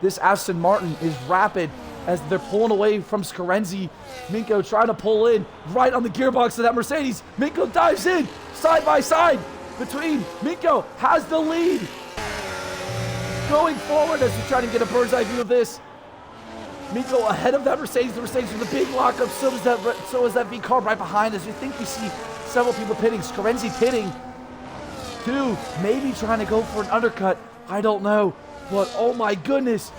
this Aston Martin is rapid as they're pulling away from Scarenzi. Minko trying to pull in right on the gearbox of that Mercedes. Minko dives in side by side between. Minko has the lead going forward as we try to get a bird's eye view of this. Minko ahead of that Mercedes. The Mercedes with a big lockup. So is that V car right behind us. You think we see several people pitting. Scarenzi pitting. 2, maybe trying to go for an undercut. I don't know. But oh my goodness,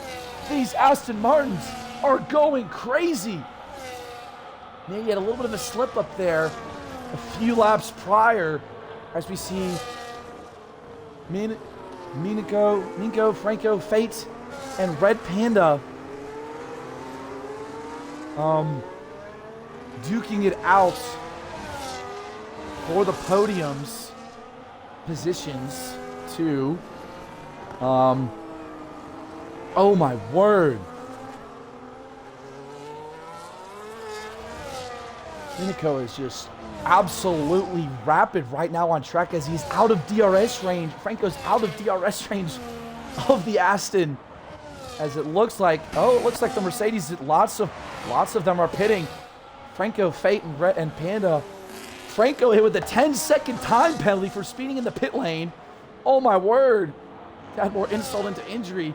these Aston Martins are going crazy. Maybe had a little bit of a slip up there a few laps prior as we see Minko, Franco, Fate, and Red Panda duking it out for the podiums. Positions to oh my word, Minko is just absolutely rapid right now on track as he's out of DRS range. Franco's out of DRS range of the Aston as it looks like, it looks like the Mercedes, lots of them are pitting. Franco, Fate, and Panda. Franco hit with a 10-second time penalty for speeding in the pit lane. Oh my word. Got more insult into injury.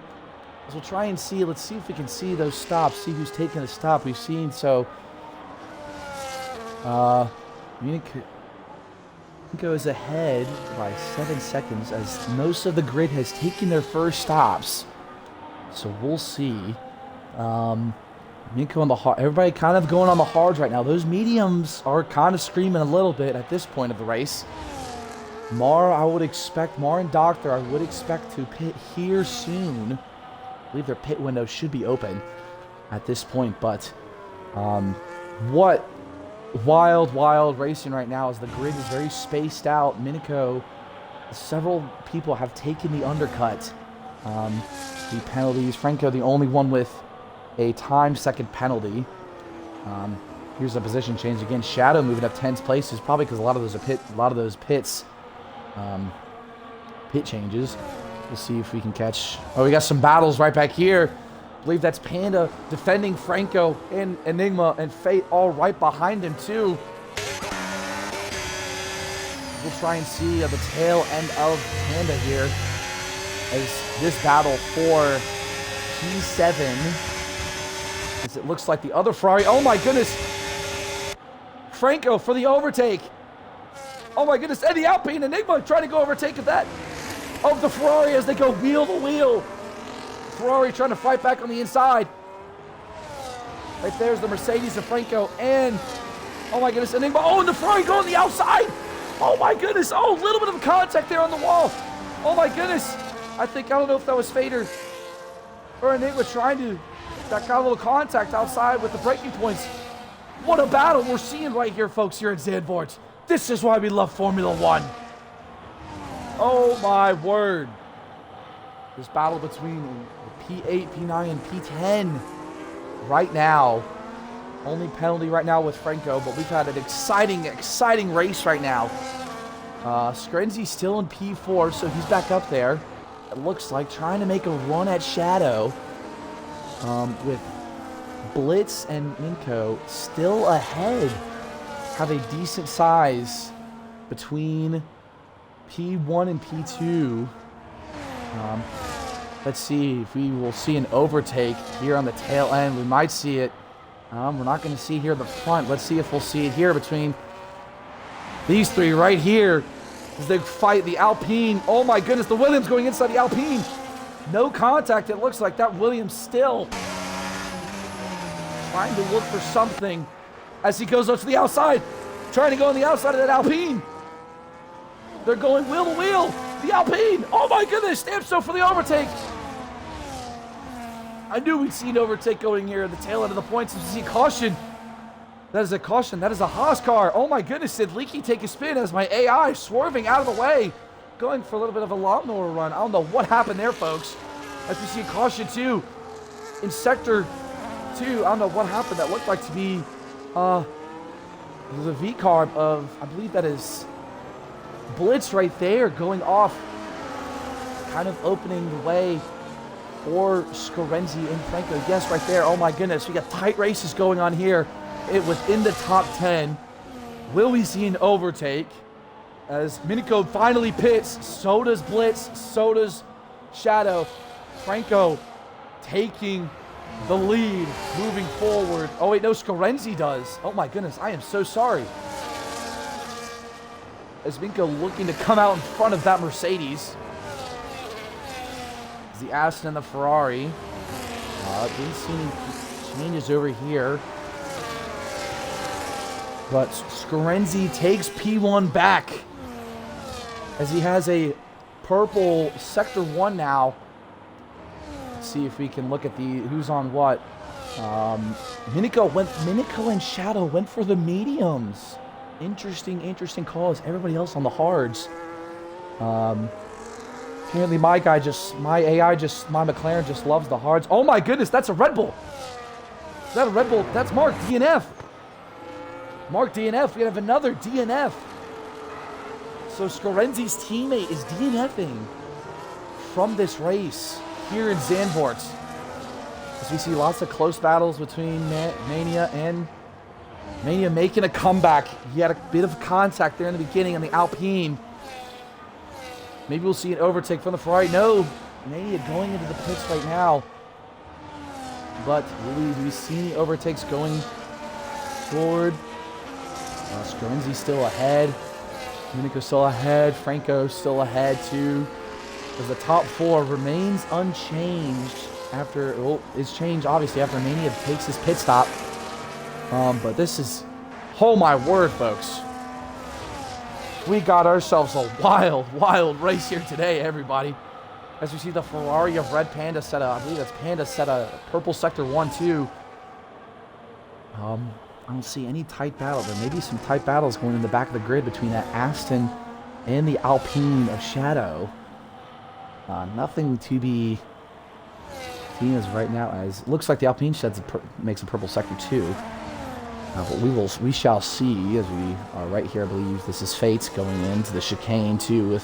As we'll try and see, let's see if we can see those stops, see who's taking a stop. We've seen, so Minko is ahead by 7 seconds as most of the grid has taken their first stops. So we'll see. Minko on the hard, everybody kind of going on the hards right now. Those mediums are kind of screaming a little bit at this point of the race. I would expect, and Doctor, I would expect to pit here soon. I believe their pit window should be open at this point, but what wild racing right now as the grid is very spaced out. Minico, several people have taken the undercut. The penalties, Franco the only one with a time second penalty. Here's a position change again. Shadow moving up 10 places, probably because a lot of those pits pit changes. We'll see if we can catch. Oh, we got some battles right back here. I believe that's Panda defending Franco and Enigma and Fate all right behind him too. We'll try and see the tail end of Panda here as this battle for P7. As it looks like the other Ferrari. Oh my goodness! Franco for the overtake. Oh my goodness, and the Alpine Enigma trying to go overtake of that. Of the Ferrari as they go wheel to wheel. Ferrari trying to fight back on the inside. Right there's the Mercedes of Franco and, oh my goodness, Enigma. Oh, and the Ferrari going the outside. Oh my goodness. Oh, a little bit of contact there on the wall. Oh my goodness. I don't know if that was Fader or Enigma trying to, that got a little contact outside with the braking points. What a battle we're seeing right here, folks, here at Zandvoort. This is why we love Formula One. Oh my word. This battle between the P8, P9, and P10 right now. Only penalty right now with Franco, but we've had an exciting race right now. Skrenzi's still in P4, so he's back up there. It looks like trying to make a run at Shadow with Blitz and Minko still ahead. Have a decent size between P1 and P2. Let's see if we will see an overtake here on the tail end. We might see it. We're not going to see here at the front. Let's see if we'll see it here between these three right here as they fight the Alpine. Oh my goodness, the Williams going inside the Alpine. No contact, it looks like. That Williams still trying to look for something as he goes up to the outside. Trying to go on the outside of that Alpine. They're going wheel to wheel. The Alpine. Oh my goodness. Stamps for the overtake. I knew we'd see an overtake going here at the tail end of the points. We see caution. That is a caution. That is a Haas car. Oh my goodness. Did Leaky take a spin as my AI swerving out of the way? Going for a little bit of a lawnmower run. I don't know what happened there, folks. As we see a caution too. In sector 2. I don't know what happened. That looked like to be the V-carb of, I believe that is Blitz right there going off. Kind of opening the way for Skrenzi and Franco. Yes, right there. Oh my goodness. We got tight races going on here. It was in the top 10. Will we see an overtake? As Minico finally pits. So does Blitz. So does Shadow. Franco taking the lead, moving forward. Oh wait, no, Skrenzi does. Oh my goodness, I am so sorry. As Minko looking to come out in front of that Mercedes. As the Aston and the Ferrari. Didn't see any changes over here. But Skrenzi takes P1 back. As he has a purple Sector 1 now. See if we can look at the who's on what. Minico and Shadow went for the mediums. Interesting calls. Everybody else on the hards. Apparently my McLaren just loves the hards. Oh my goodness, that's a Red Bull. Is that a Red Bull? That's Mark DNF. Mark DNF. We have another DNF. So Skrenzi's teammate is DNFing from this race here in Zandvoort. As we see lots of close battles between Mania and Mania making a comeback. He had a bit of contact there in the beginning on the Alpine. Maybe we'll see an overtake from the Ferrari. No, Mania going into the pits right now. But will we see any overtakes going forward? Skrenzi still ahead. Minico still ahead. Franco still ahead too. As the top 4 remains unchanged after, well, it's changed obviously after Mania takes his pit stop. But this is, oh my word, folks. We got ourselves a wild race here today, everybody. As we see the Ferrari of Red Panda set a, I believe that's Panda set a purple sector 1-2. I don't see any tight battle. There may be some tight battles going in the back of the grid between that Aston and the Alpine of Shadow. Nothing to be seen as right now, as it looks like the Alpine makes a purple sector 2. But we shall see as we are right here. I believe this is Fate going into the chicane too with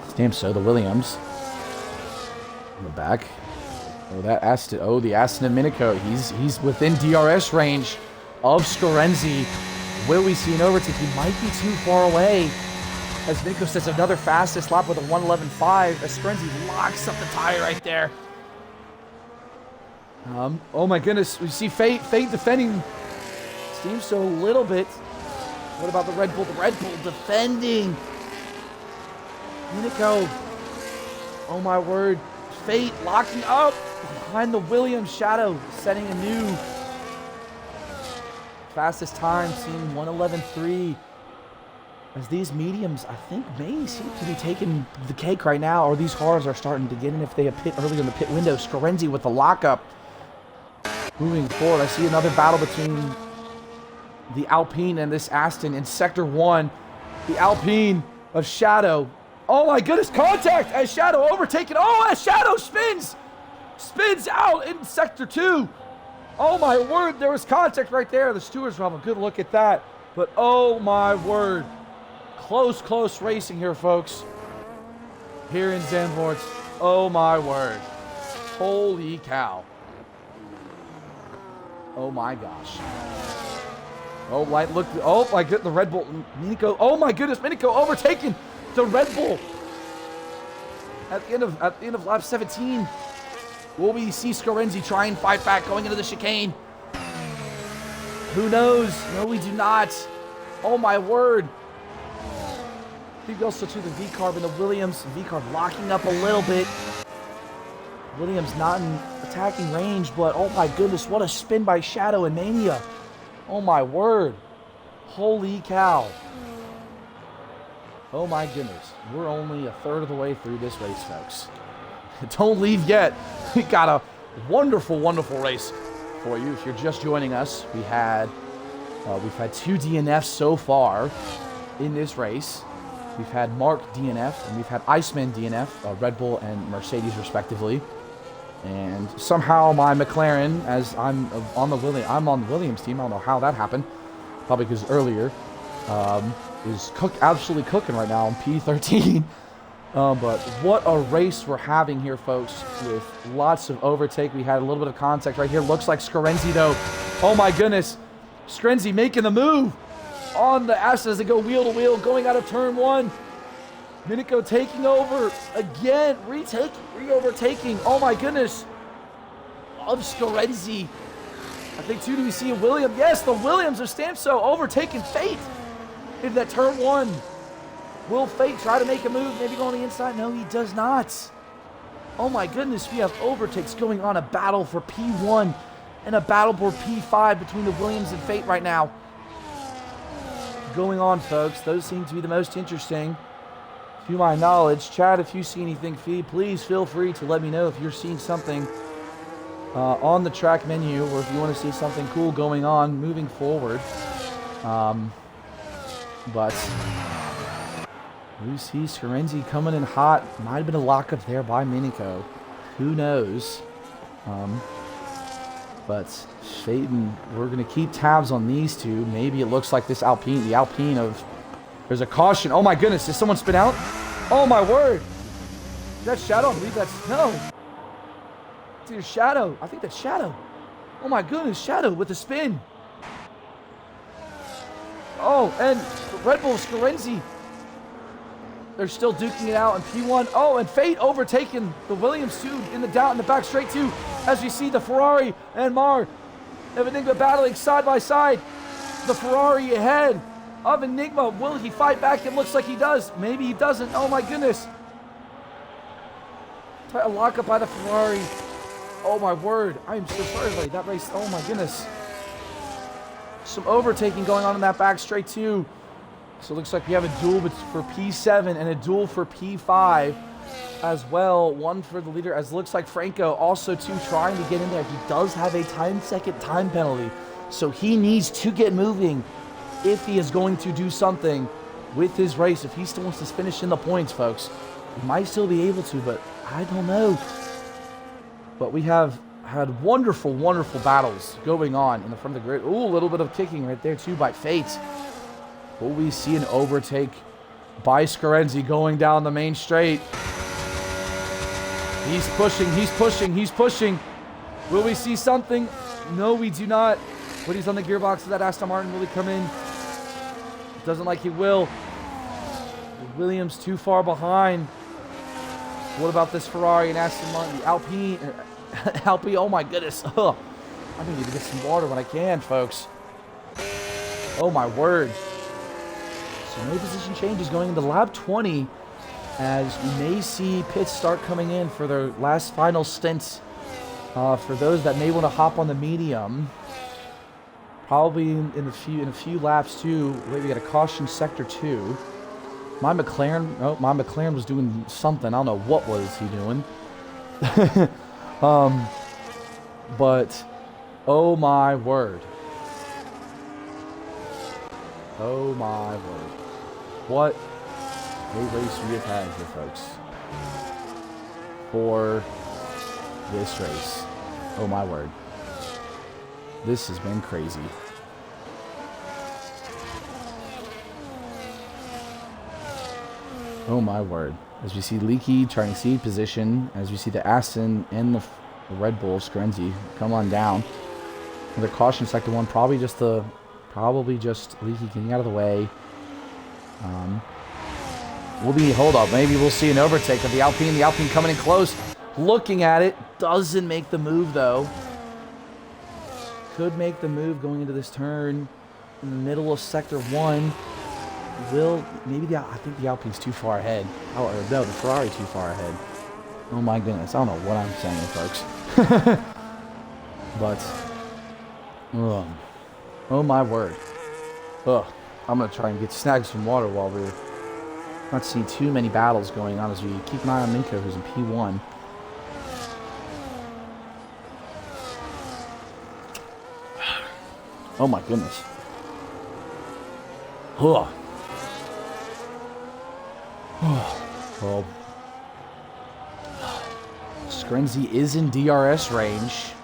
Stamso, the Williams in the back. Oh, that Aston! Oh, the Aston and Minico. He's within DRS range of Scorenzi. Will we see an overtake? He might be too far away. As Minico sets another fastest lap with a 1:11.5. As Scorenzi locks up the tire right there. Oh my goodness, we see Fate defending Stamso a little bit. What about the Red Bull? The Red Bull defending Minico. Oh my word. Fate locking up behind the Williams Shadow, setting a new fastest time, seeing 1:11.3. As these mediums, I think, may seem to be taking the cake right now, or these cars are starting to get in if they have pit early in the pit window. Scorenzi with the lockup. Moving forward, I see another battle between the Alpine and this Aston in Sector 1. The Alpine of Shadow. Oh my goodness, contact as Shadow overtaken. Oh, as Shadow spins out in Sector 2. Oh my word, there was contact right there. The stewards will have a good look at that. But oh my word, close racing here, folks. Here in Zandvoort. Oh my word. Holy cow. Oh my gosh. Oh, look. Oh my goodness, the Red Bull. Minico. Oh my goodness, Minico overtaking the Red Bull. At the end of lap 17. Will we see Scorenzi try and fight back going into the chicane? Who knows? No, we do not. Oh my word. He goes to the V-Carb and the Williams. V-Carb locking up a little bit. Williams not in attacking range, but oh my goodness, what a spin by Shadow and Mania. Oh my word. Holy cow. Oh my goodness. We're only a third of the way through this race, folks. Don't leave yet. We got a wonderful race for you. If you're just joining us, we've had 2 DNFs so far in this race. We've had Mark DNF and we've had Iceman DNF, Red Bull and Mercedes respectively. And somehow my McLaren, as I'm on the Williams team, I don't know how that happened. Probably because earlier, is absolutely cooking right now on P13. But what a race we're having here, folks, with lots of overtake. We had a little bit of contact right here. Looks like Scorenzi, though. Oh, my goodness. Scorenzi making the move on the Aston as they go wheel to wheel, going out of turn 1. Minico taking over again, re-overtaking. Oh, my goodness. Of Scorenzi. I think, too, do we see a Williams? Yes, the Williams of Stamso overtaking Fate into that turn 1. Will Fate try to make a move, maybe go on the inside? No, he does not. Oh my goodness, we have overtakes going on, a battle for P1 and a battle for P5 between the Williams and Fate right now. Going on, folks. Those seem to be the most interesting. To my knowledge, Chad, if you see anything, please feel free to let me know if you're seeing something on the track menu or if you want to see something cool going on moving forward. But we see Scorenzi coming in hot. Might have been a lockup there by Minico. Who knows? But Phaeton, we're going to keep tabs on these two. Maybe it looks like this Alpine, the Alpine of... There's a caution. Oh my goodness, did someone spin out? Oh my word. Is that Shadow? I believe that's... No. It's either Shadow. I think that's Shadow. Oh my goodness, Shadow with the spin. Oh, and Red Bull Scorenzi. They're still duking it out in P1. Oh, and Fate overtaking the Williams too in the back straight too. As we see the Ferrari and Mar of Enigma battling side by side. The Ferrari ahead of Enigma. Will he fight back? It looks like he does. Maybe he doesn't. Oh my goodness. Try a lockup by the Ferrari. Oh my word. I am so sorry, buddy. That race. Oh my goodness. Some overtaking going on in that back straight too. So it looks like we have a duel for P7 and a duel for P5 as well. One for the leader, as it looks like Franco also too trying to get in there. He does have a 10-second time penalty, so he needs to get moving if he is going to do something with his race. If he still wants to finish in the points, folks, he might still be able to, but I don't know. But we have had wonderful, wonderful battles going on in the front of the grid. Ooh, a little bit of kicking right there too by Fate. Will we see an overtake by Scarenzi going down the main straight? He's pushing, he's pushing, he's pushing. Will we see something? No, we do not. But he's on the gearbox of that Aston Martin. Will he come in? Doesn't like he will. Williams too far behind. What about this Ferrari and Aston Martin? The Alpine. Alpine, oh my goodness. Ugh. I need to get some water when I can, folks. Oh my word. So no position changes going into lap 20, as we may see pits start coming in for their last final stints. For those that may want to hop on the medium, probably in a few laps too. Wait, we got a caution sector 2. My McLaren was doing something. I don't know what was he doing. But oh my word. Oh my word. What a race we have had here, folks, for this race. Oh my word. This has been crazy. Oh my word. As we see Leaky trying to cede position, as we see the Aston and the Red Bull, Scarenzi, come on down. Another caution sector 1, probably just Leaky getting out of the way. Hold up, maybe we'll see an overtake of the Alpine. The Alpine coming in close, looking at it, doesn't make the move though. Could make the move going into this turn in the middle of sector 1. I think the Alpine's too far ahead. Oh, no, the Ferrari too far ahead. Oh my goodness, I don't know what I'm saying, folks. But, oh my word. I'm gonna try and snag some water while we're not seeing too many battles going on, as we keep an eye on Minko, who's in P1. Oh my goodness. Well, Scarenzi is in DRS range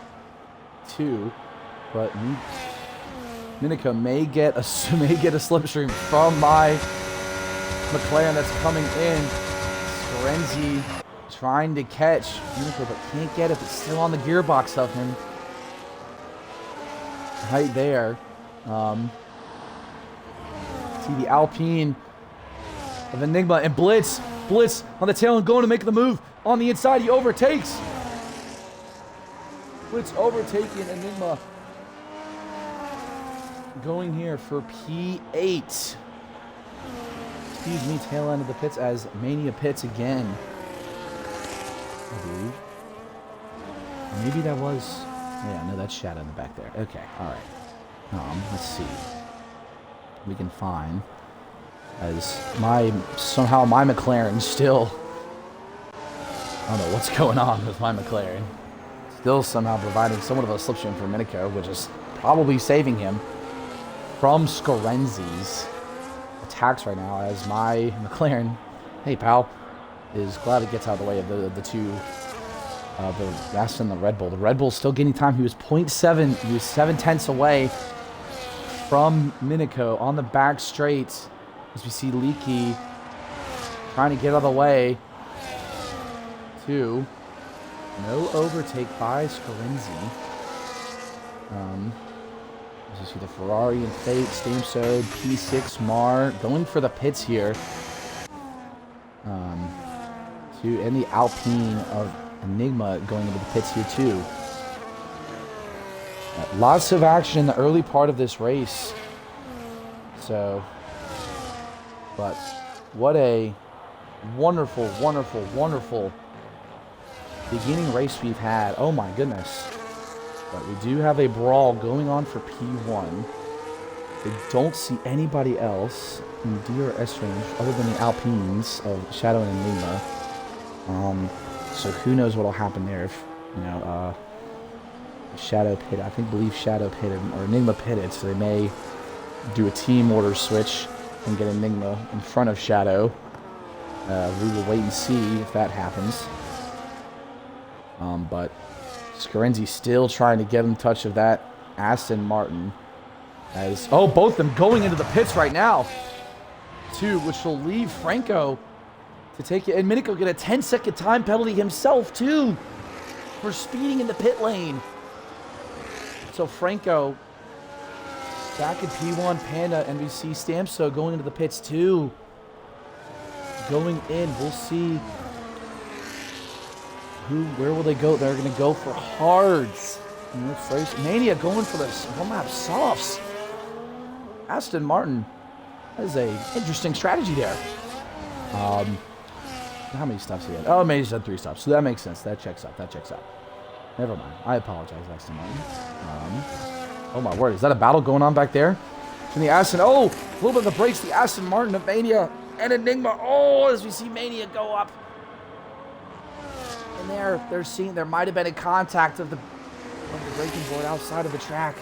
too, but Minica may get a slipstream from my McLaren that's coming in. Scarenzi trying to catch Minica, but can't get it. It's still on the gearbox of him. Right there. See the Alpine of Enigma and Blitz on the tail and going to make the move on the inside. He overtakes. Blitz overtaking Enigma. Going here for P8. Excuse me, tail end of the pits as Mania pits again, I believe. Maybe that was... Yeah, no, that's Shadow in the back there. Okay, alright. Let's see. We can find... As somehow my McLaren still... I don't know what's going on with my McLaren. Still somehow providing somewhat of a slipstream for Minico, which is probably saving him from Scarenzi's attacks right now, as my McLaren, hey pal, is glad it gets out of the way of the two, the Aston and the Red Bull. The Red Bull's still gaining time. He was 0.7, he was 7/10 away from Minico on the back straight, as we see Leaky trying to get out of the way. No overtake by Scarenzi. As you see the Ferrari and Fate, Stamsode, P6, Mar going for the pits here. And the Alpine of Enigma going into the pits here too. Lots of action in the early part of this race. So, but what a wonderful, wonderful, wonderful beginning race we've had. Oh my goodness. But we do have a brawl going on for P1. They don't see anybody else in DRS range other than the Alpines of Shadow and Enigma. So who knows what'll happen there if, you know, Shadow pit. I believe Shadow pitted, or Enigma pitted, so they may do a team order switch and get Enigma in front of Shadow. We will wait and see if that happens. But Scarenzi's still trying to get in touch of that Aston Martin. As both of them going into the pits right now, too, which will leave Franco to take it. And Minick will get a 10-second time penalty himself, too, for speeding in the pit lane. So Franco back in P1, Panda, and we see Stamso going into the pits, too. Going in, we'll see where will they go? They're going to go for hards. Mania going for the one-lap softs. Aston Martin has a interesting strategy there. How many stops he had? Oh, Mania's had 3 stops, so that makes sense. That checks out. Never mind. I apologize, Aston Martin. Oh my word, is that a battle going on back there? From the Aston, a little bit of the brakes, the Aston Martin of Mania and Enigma. As we see Mania go up. And they're seeing there might have been a contact of the braking board outside of the track.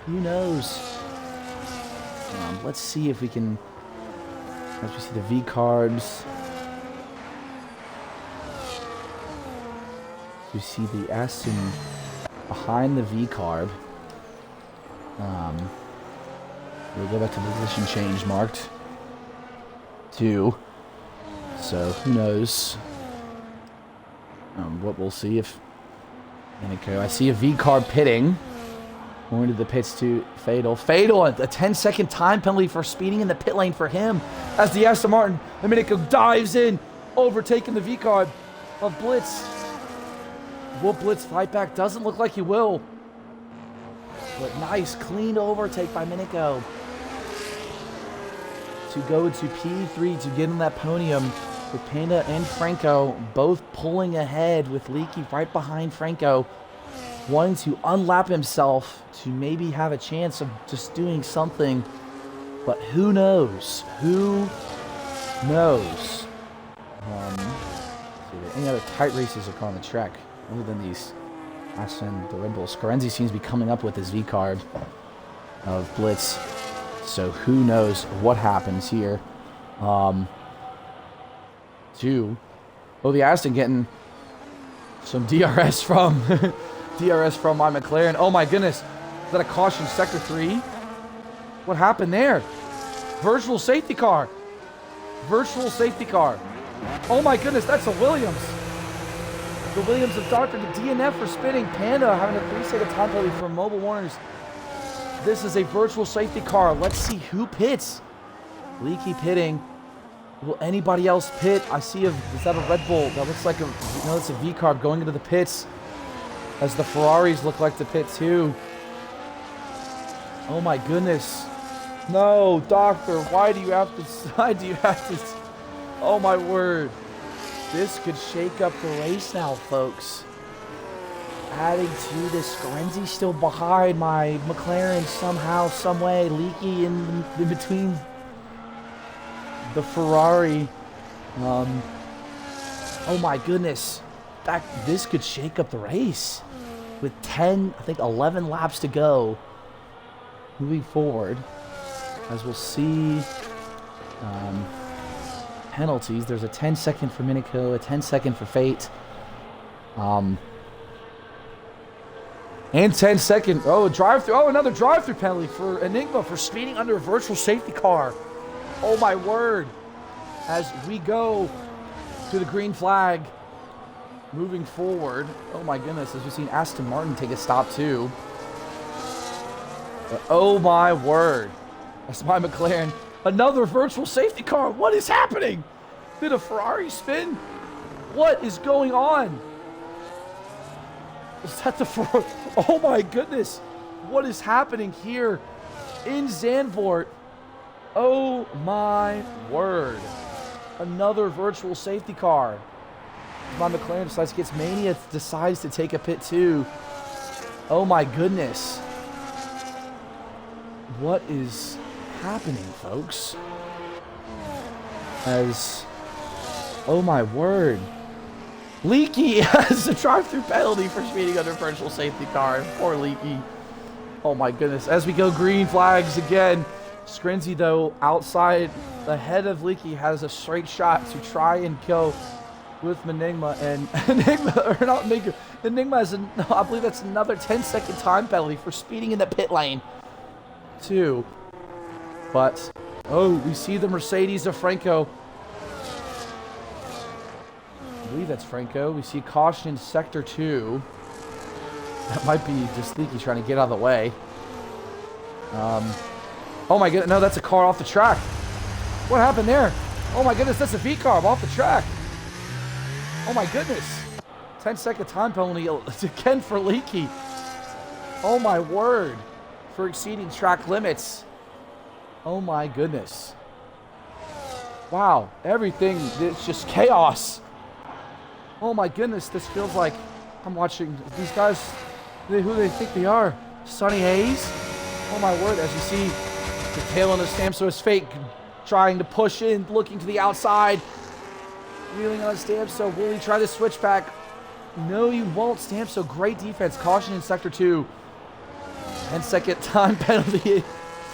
Who knows? Let's see if we can. As we see the V carbs. You see the Aston behind the V carb. We'll go back to the position change marked 2. So who knows what we'll see if Minico. I see a V carb pitting. Going to the pits to Fatal. Fatal, a 10-second time penalty for speeding in the pit lane for him. As the Aston Martin, the Minico dives in, overtaking the V carb of Blitz. Will Blitz fight back? Doesn't look like he will. But nice, clean overtake by Minico. To go to P3 to get in that podium with Panda and Franco both pulling ahead with Leaky right behind Franco. Wanting to unlap himself to maybe have a chance of just doing something. But who knows? Who knows? Any other tight races occur on the track other than these Aston, the Red Bull? Scarenzi seems to be coming up with his V card of Blitz. So who knows what happens here. The Aston getting some DRS from my McLaren. Oh my goodness. Is that a caution sector 3? What happened there? Virtual safety car. Oh my goodness, that's a Williams. The Williams have doctored the DNF for spinning. Panda having a 3-second time penalty for Mobile Warners. This is a virtual safety car. Let's see who pits. Leaky pitting. Will anybody else pit? I see is that a Red Bull? That looks like it's a V carb going into the pits. As the Ferraris look like to pit too. Oh my goodness. No, doctor, why do you have to, oh my word. This could shake up the race now, folks. Adding to this, Scarenzi still behind my McLaren somehow, some way, Leaky in between the Ferrari. Oh my goodness. This could shake up the race. With 11 laps to go. Moving forward. As we'll see penalties. There's a 10-second for Minico, a 10-second for Fate. And 10-second. Oh, a drive-through. Oh, another drive-through penalty for Enigma for speeding under a virtual safety car. Oh my word. As we go to the green flag. Moving forward. Oh my goodness. As we've seen Aston Martin take a stop too. But oh my word. That's my McLaren. Another virtual safety car. What is happening? Did a Ferrari spin? What is going on? Is that the Ferrari? Oh my goodness. What is happening here in Zandvoort? Oh my word. Another virtual safety car. My McLaren decides to take a pit too. Oh my goodness. what is happening, folks? Oh my word. Leaky has a drive-through penalty for speeding under virtual safety car. Poor Leaky. Oh my goodness. As we go green flags again. Screnzy, though, outside the head of Leaky has a straight shot to try and go with Enigma. And Enigma has, I believe that's another 10-second time penalty for speeding in the pit lane, too. But, oh, we see the Mercedes of Franco. I believe that's Franco. We see caution in Sector 2. That might be just Leaky trying to get out of the way. Oh my goodness, no, that's a car off the track. What happened there? Oh my goodness, that's a V-carb off the track. Oh my goodness. 10-second time penalty again for Leaky. Oh my word. For exceeding track limits. Oh my goodness. Wow, everything, it's just chaos. Oh my goodness, this feels like I'm watching these guys, who do they think they are? Sonny Hayes? Oh my word, as you see the tail on the Stamso is fake, trying to push in, looking to the outside, wheeling on Stamso. Will he try to switch back? No, you won't. Stamso, great defense. Caution in Sector 2. 10-second time penalty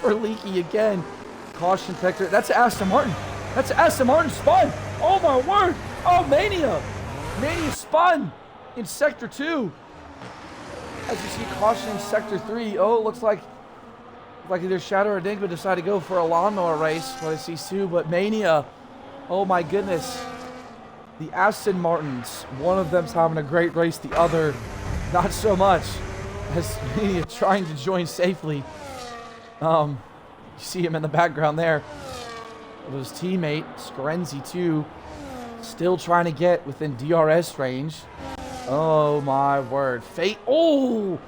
for Leaky again. Caution Sector. That's Aston Martin. That's Aston Martin spun. Oh my word. Oh, Mania. Mania spun in Sector 2. As you see, caution in Sector 3. Oh, it looks like either Shadow or Enigma decided to go for a lawnmower race. What I see Sue, but Mania. Oh my goodness. The Aston Martins, one of them's having a great race, the other not so much. As Mania trying to join safely. You see him in the background there. His teammate, Screnzy too, still trying to get within DRS range. Oh my word. Fate. Oh!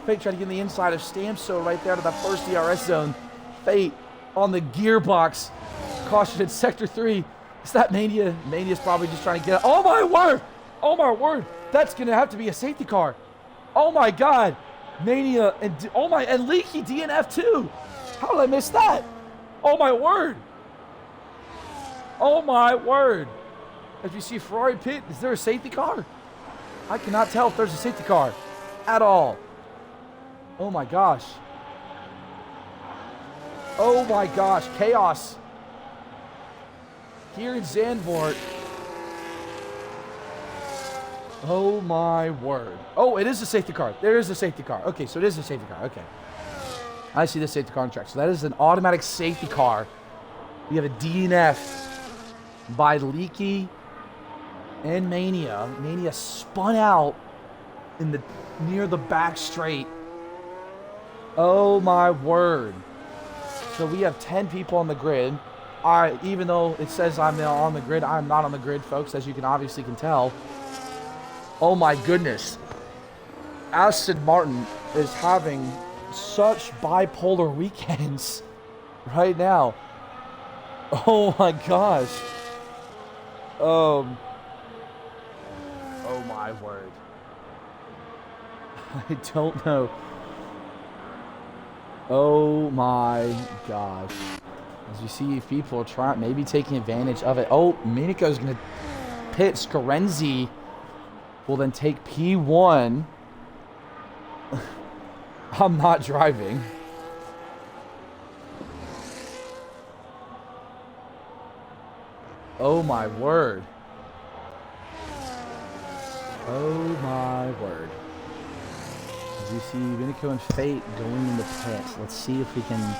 Fate trying to get in the inside of Stamso right there to that first DRS zone. Fate on the gearbox. Caution in Sector 3. Is that Mania? Mania's probably just trying to get... Oh my word! Oh my word! That's going to have to be a safety car. Oh my god! Mania and... Oh my... And Leaky DNF too! How did I miss that? Oh my word! Oh my word! As you see Ferrari pit, is there a safety car? I cannot tell if there's a safety car at all. Oh my gosh. Oh my gosh. Chaos. Here in Zandvoort. Oh my word. Oh, it is a safety car. There is a safety car. Okay, so it is a safety car. Okay. I see the safety car on track. So that is an automatic safety car. We have a DNF by Leaky and Mania. Mania spun out in the near the back straight. Oh my word. So we have 10 people on the grid. Even though it says I'm on the grid, I'm not on the grid, folks, as you can obviously tell. Oh my goodness. Aston Martin is having such bipolar weekends right now. Oh my gosh. Oh my word. I don't know. Oh my gosh. As you see, people are maybe taking advantage of it. Oh, Minico's going to pit. Screnzy will then take P1. I'm not driving. Oh my word. Oh my word. As you see, Minico and Fate going in the pit. Let's see if we can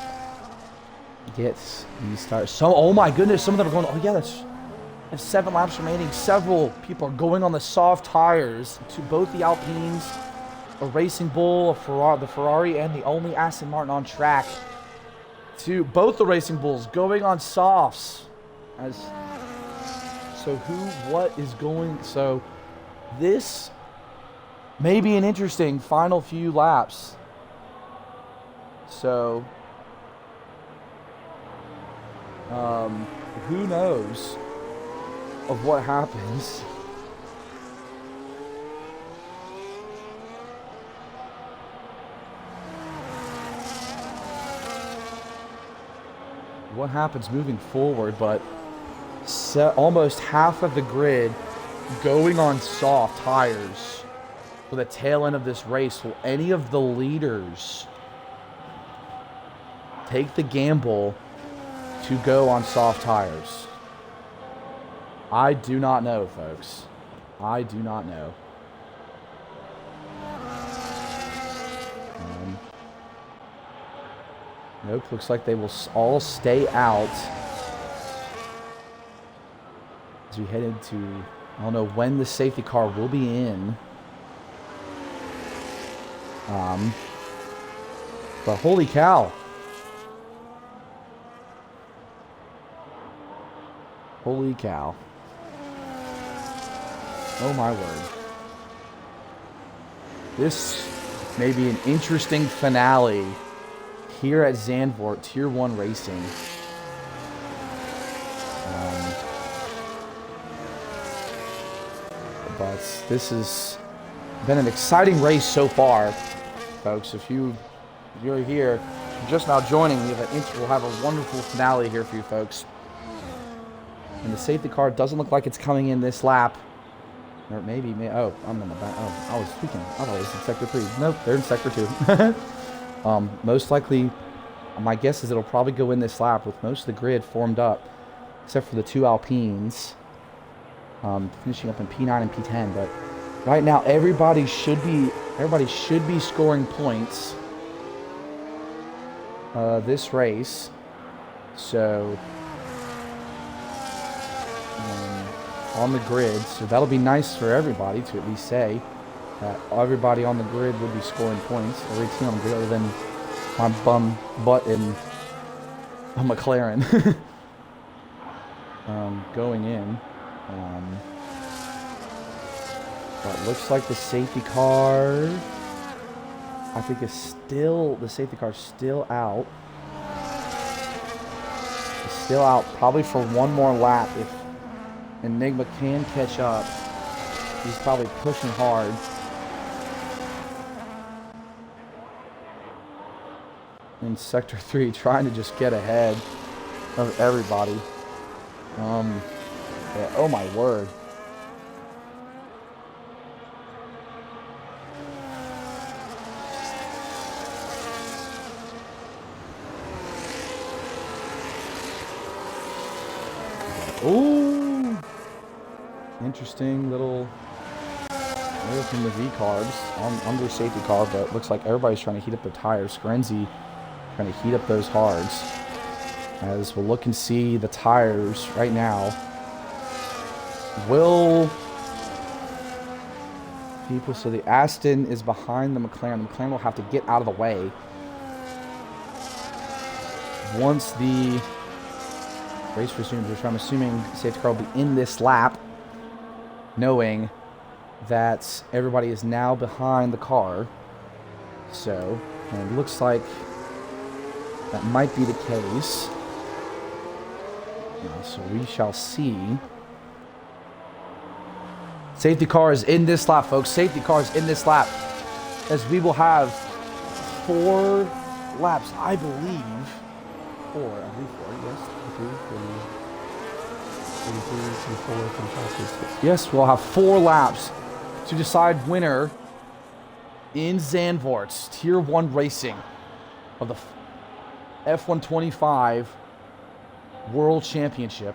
get these stars. So, oh my goodness, some of them are going. Oh yeah, that's 7 laps remaining. Several people are going on the soft tires to both the Alpines, a Racing Bull, the Ferrari, and the only Aston Martin on track. To both the Racing Bulls going on softs. What is going? So this may be an interesting final few laps. So. Who knows of what happens? what happens moving forward, but almost half of the grid going on soft tires for the tail end of this race. Will any of the leaders take the gamble to go on soft tires? I do not know, folks. I do not know. Nope, looks like they will all stay out as we head into, I don't know when the safety car will be in. But holy cow. Holy cow. Oh my word. This may be an interesting finale here at Zandvoort Tier 1 Racing. But this has been an exciting race so far, folks. If you're here, just now joining, we'll have a wonderful finale here for you folks. And the safety car doesn't look like it's coming in this lap. Or maybe, oh, I'm in the back. Oh, I was speaking. I thought it was in Sector 3. Nope, they're in Sector 2. Most likely, my guess is it'll probably go in this lap with most of the grid formed up, except for the two Alpines, finishing up in P9 and P10. But right now, everybody should be scoring points this race. So on the grid, so that'll be nice for everybody to at least say that everybody on the grid would be scoring points. Every team on the grid other than my bum butt in a McLaren going in. But looks like the safety car, I think the safety car's still out. It's still out probably for one more lap. If Enigma can catch up, he's probably pushing hard. In Sector 3, trying to just get ahead of everybody. Yeah, oh my word. Ooh! Interesting little from the V-carbs under safety car, but looks like everybody's trying to heat up their tires. Scarenzi trying to heat up those hards. As we'll look and see the tires right now. So the Aston is behind the McLaren. The McLaren will have to get out of the way once the race resumes, which I'm assuming safety car will be in this lap, knowing that everybody is now behind the car. So, and it looks like that might be the case. So we shall see. Safety car is in this lap, folks. Safety car is in this lap. As we will have 4 laps, I believe. 4, yes. 33, yes, we'll have 4 laps to decide winner in Zandvoort's Tier 1 Racing of the F125 World Championship.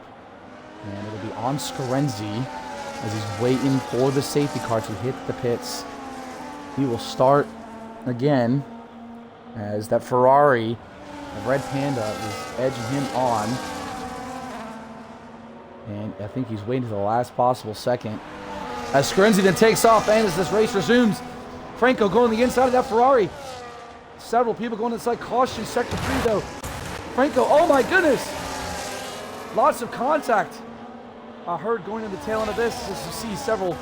And it'll be on Scarenzi as he's waiting for the safety car to hit the pits. He will start again as that Ferrari, the Red Panda, is edging him on. And I think he's waiting to the last possible second. As Scarenzi then takes off, and as this race resumes, Franco going the inside of that Ferrari. Several people going inside. Caution, Sector 3 though. Franco, oh my goodness! Lots of contact. I heard going to the tail end of this, as you see several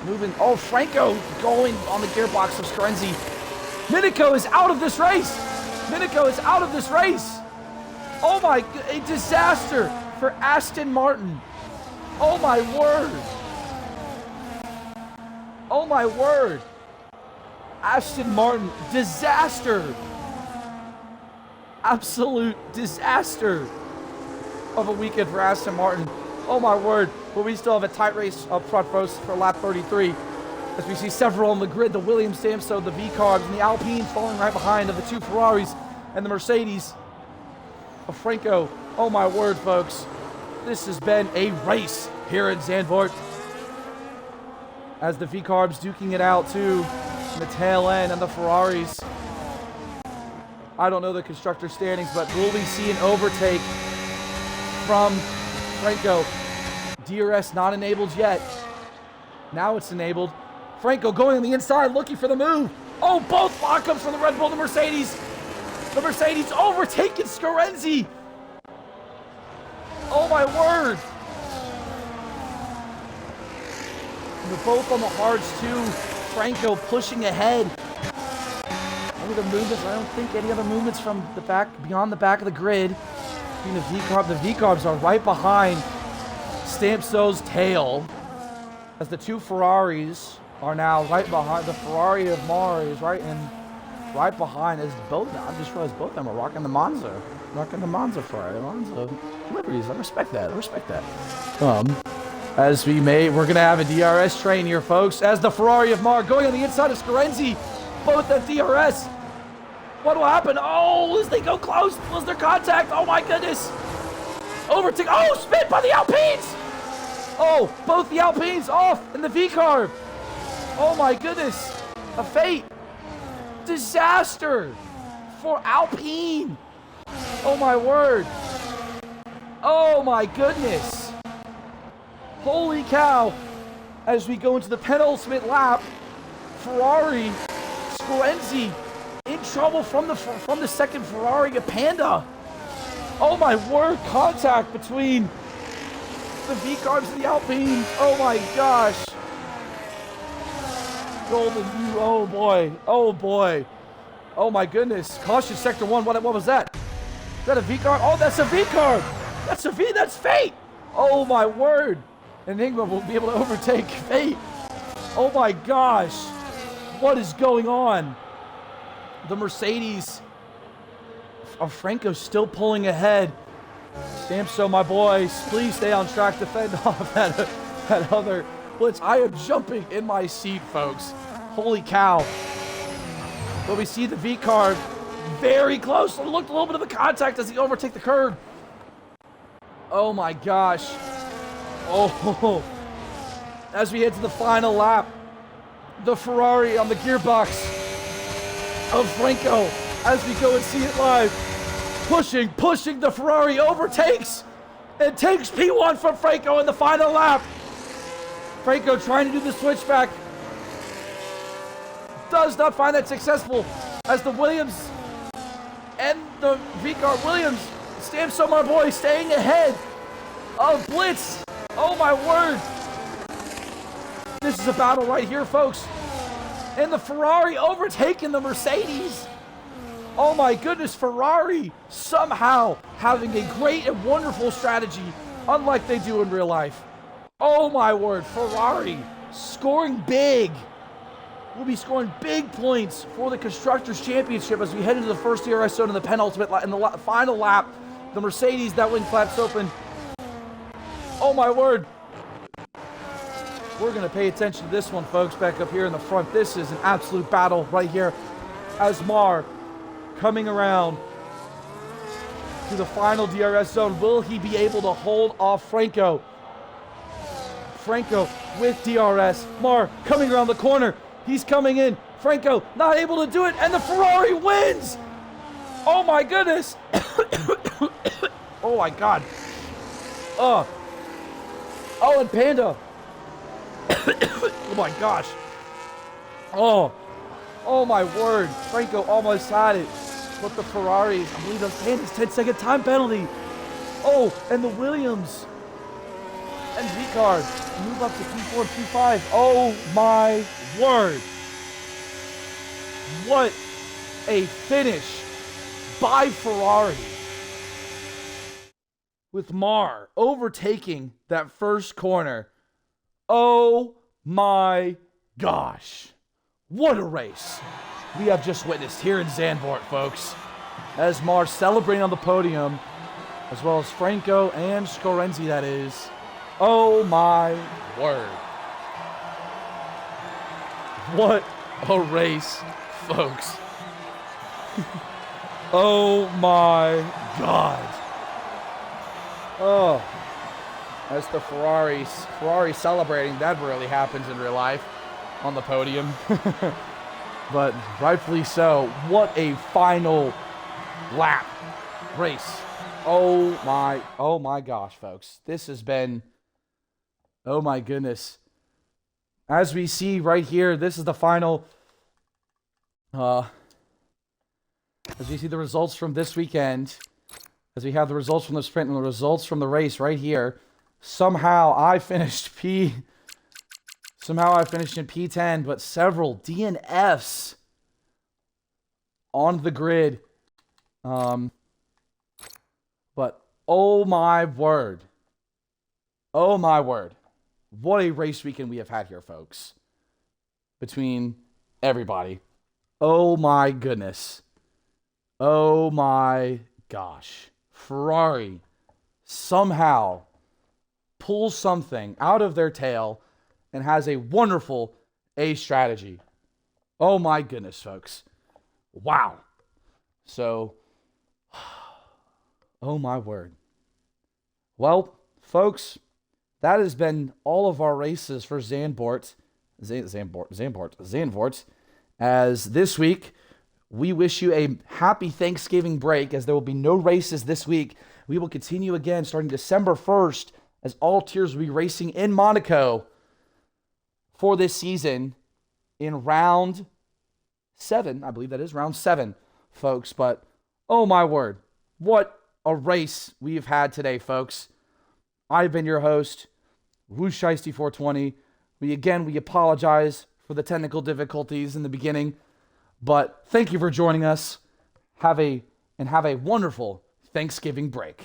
moving. Oh, Franco going on the gearbox of Scarenzi. Minico is out of this race. Minico is out of this race. Oh my, a disaster for Aston Martin. Oh my word. Oh my word. Aston Martin, disaster. absolute disaster of a weekend for Aston Martin. Oh my word, but we still have a tight race up front for lap 33. As we see several on the grid, the Williams, Samso, the V-Carbs, and the Alpines falling right behind of the two Ferraris and the Mercedes of Franco. Oh my word, folks. This has been a race here in Zandvoort. As the V-Carbs duking it out too in the tail end, and the Ferraris. I don't know the constructor standings, but will we see an overtake from Franco? DRS not enabled yet. Now it's enabled. Franco going on the inside, looking for the move. Oh, both lockups from the Red Bull, the Mercedes. The Mercedes overtaking Scorenzi. Oh my word. They're both on the hards too. Franco pushing ahead. Any other movements? I don't think any other movements from the back, beyond the back of the grid. The V-Carbs are right behind Stampso's tail. As the two Ferraris are now right behind. The Ferrari of Mars right behind is both. I just realized both of them are rocking the Monza. Rocking the Monza Ferrari. Monza Liberties. I respect that. We're gonna have a DRS train here, folks. As the Ferrari of Mars going on the inside of Scorenzi. Both at DRS. What will happen? Oh, as they go close. Was there contact? Oh my goodness. Overtake. Oh, spin by the Alpines. Oh, both the Alpines off in the V-Carb. Oh my goodness. A fate. Disaster for Alpine. Oh my word. Oh my goodness. Holy cow. As we go into the penultimate lap, Ferrari, Scorenzi in trouble from the second Ferrari, a Panda. Oh my word, contact between the V-Carbs and the Alpines. Oh my gosh. Golden, oh boy, oh boy. Oh my goodness. Caution sector 1, what was that? Is that a V-Carb? Oh, that's a V-Carb. That's fate. Oh my word. Enigma will be able to overtake fate. Oh my gosh. What is going on? The Mercedes of Franco still pulling ahead. Stampso, my boy, please stay on track to fend off that other blitz. I am jumping in my seat, folks. Holy cow. But we see the V-Carb very close. Looked a little bit of the contact as he overtake the curb. Oh my gosh. Oh. As we head to the final lap, the Ferrari on the gearbox of Franco, as we go and see it live, pushing, the Ferrari overtakes and takes P1 from Franco in the final lap. Franco trying to do the switchback, does not find that successful, as the Williams and the V-Car Williams, Stampso, my boy, staying ahead of Blitz. Oh my word. This is a battle right here, folks. And the Ferrari overtaking the Mercedes. Oh my goodness, Ferrari somehow having a great and wonderful strategy, unlike they do in real life. Oh my word, Ferrari scoring big. We'll be scoring big points for the Constructors' Championship as we head into the first DRS zone in the penultimate in the final lap. The Mercedes, that wing flap's open. Oh my word. We're going to pay attention to this one, folks, back up here in the front. This is an absolute battle right here. As Mar coming around to the final DRS zone. Will he be able to hold off Franco? Franco with DRS. Mar coming around the corner. He's coming in. Franco not able to do it, and the Ferrari wins! Oh my goodness! Oh my god. Oh, and Panda. Oh my gosh. Oh my word. Franco almost had it. But the Ferraris, I believe those Pandas, 10-second time penalty. Oh, and the Williams and V-Card move up to P4 and P5. Oh my word. What a finish by Ferrari. With Mar overtaking that first corner. Oh my gosh. What a race we have just witnessed here in Zandvoort, folks. as Mars celebrating on the podium, as well as Franco and Scorenzi, that is. Oh my word. What a race, folks. Oh my God. Oh, that's the Ferrari celebrating. That rarely happens in real life on the podium. But rightfully so. What a final lap race. Oh my gosh, folks. This has been, oh my goodness. As we see right here, this is the final, as we see the results from this weekend, as we have the results from the sprint and the results from the race right here, somehow I finished in P10, but several DNFs on the grid. But oh my word. What a race weekend we have had here, folks. Between everybody. Oh my goodness. Oh my gosh. Ferrari somehow pulls something out of their tail and has a wonderful A strategy. Oh my goodness, folks. Wow. So, oh my word. Well, folks, that has been all of our races for Zandvoort. As this week, we wish you a happy Thanksgiving break, as there will be no races this week. We will continue again starting December 1st, as all tiers will be racing in Monaco for this season in round 7. I believe that is round 7, folks. But, oh my word, what a race we've had today, folks. I've been your host, Wusheisty420. We apologize for the technical difficulties in the beginning, but thank you for joining us. Have a wonderful Thanksgiving break.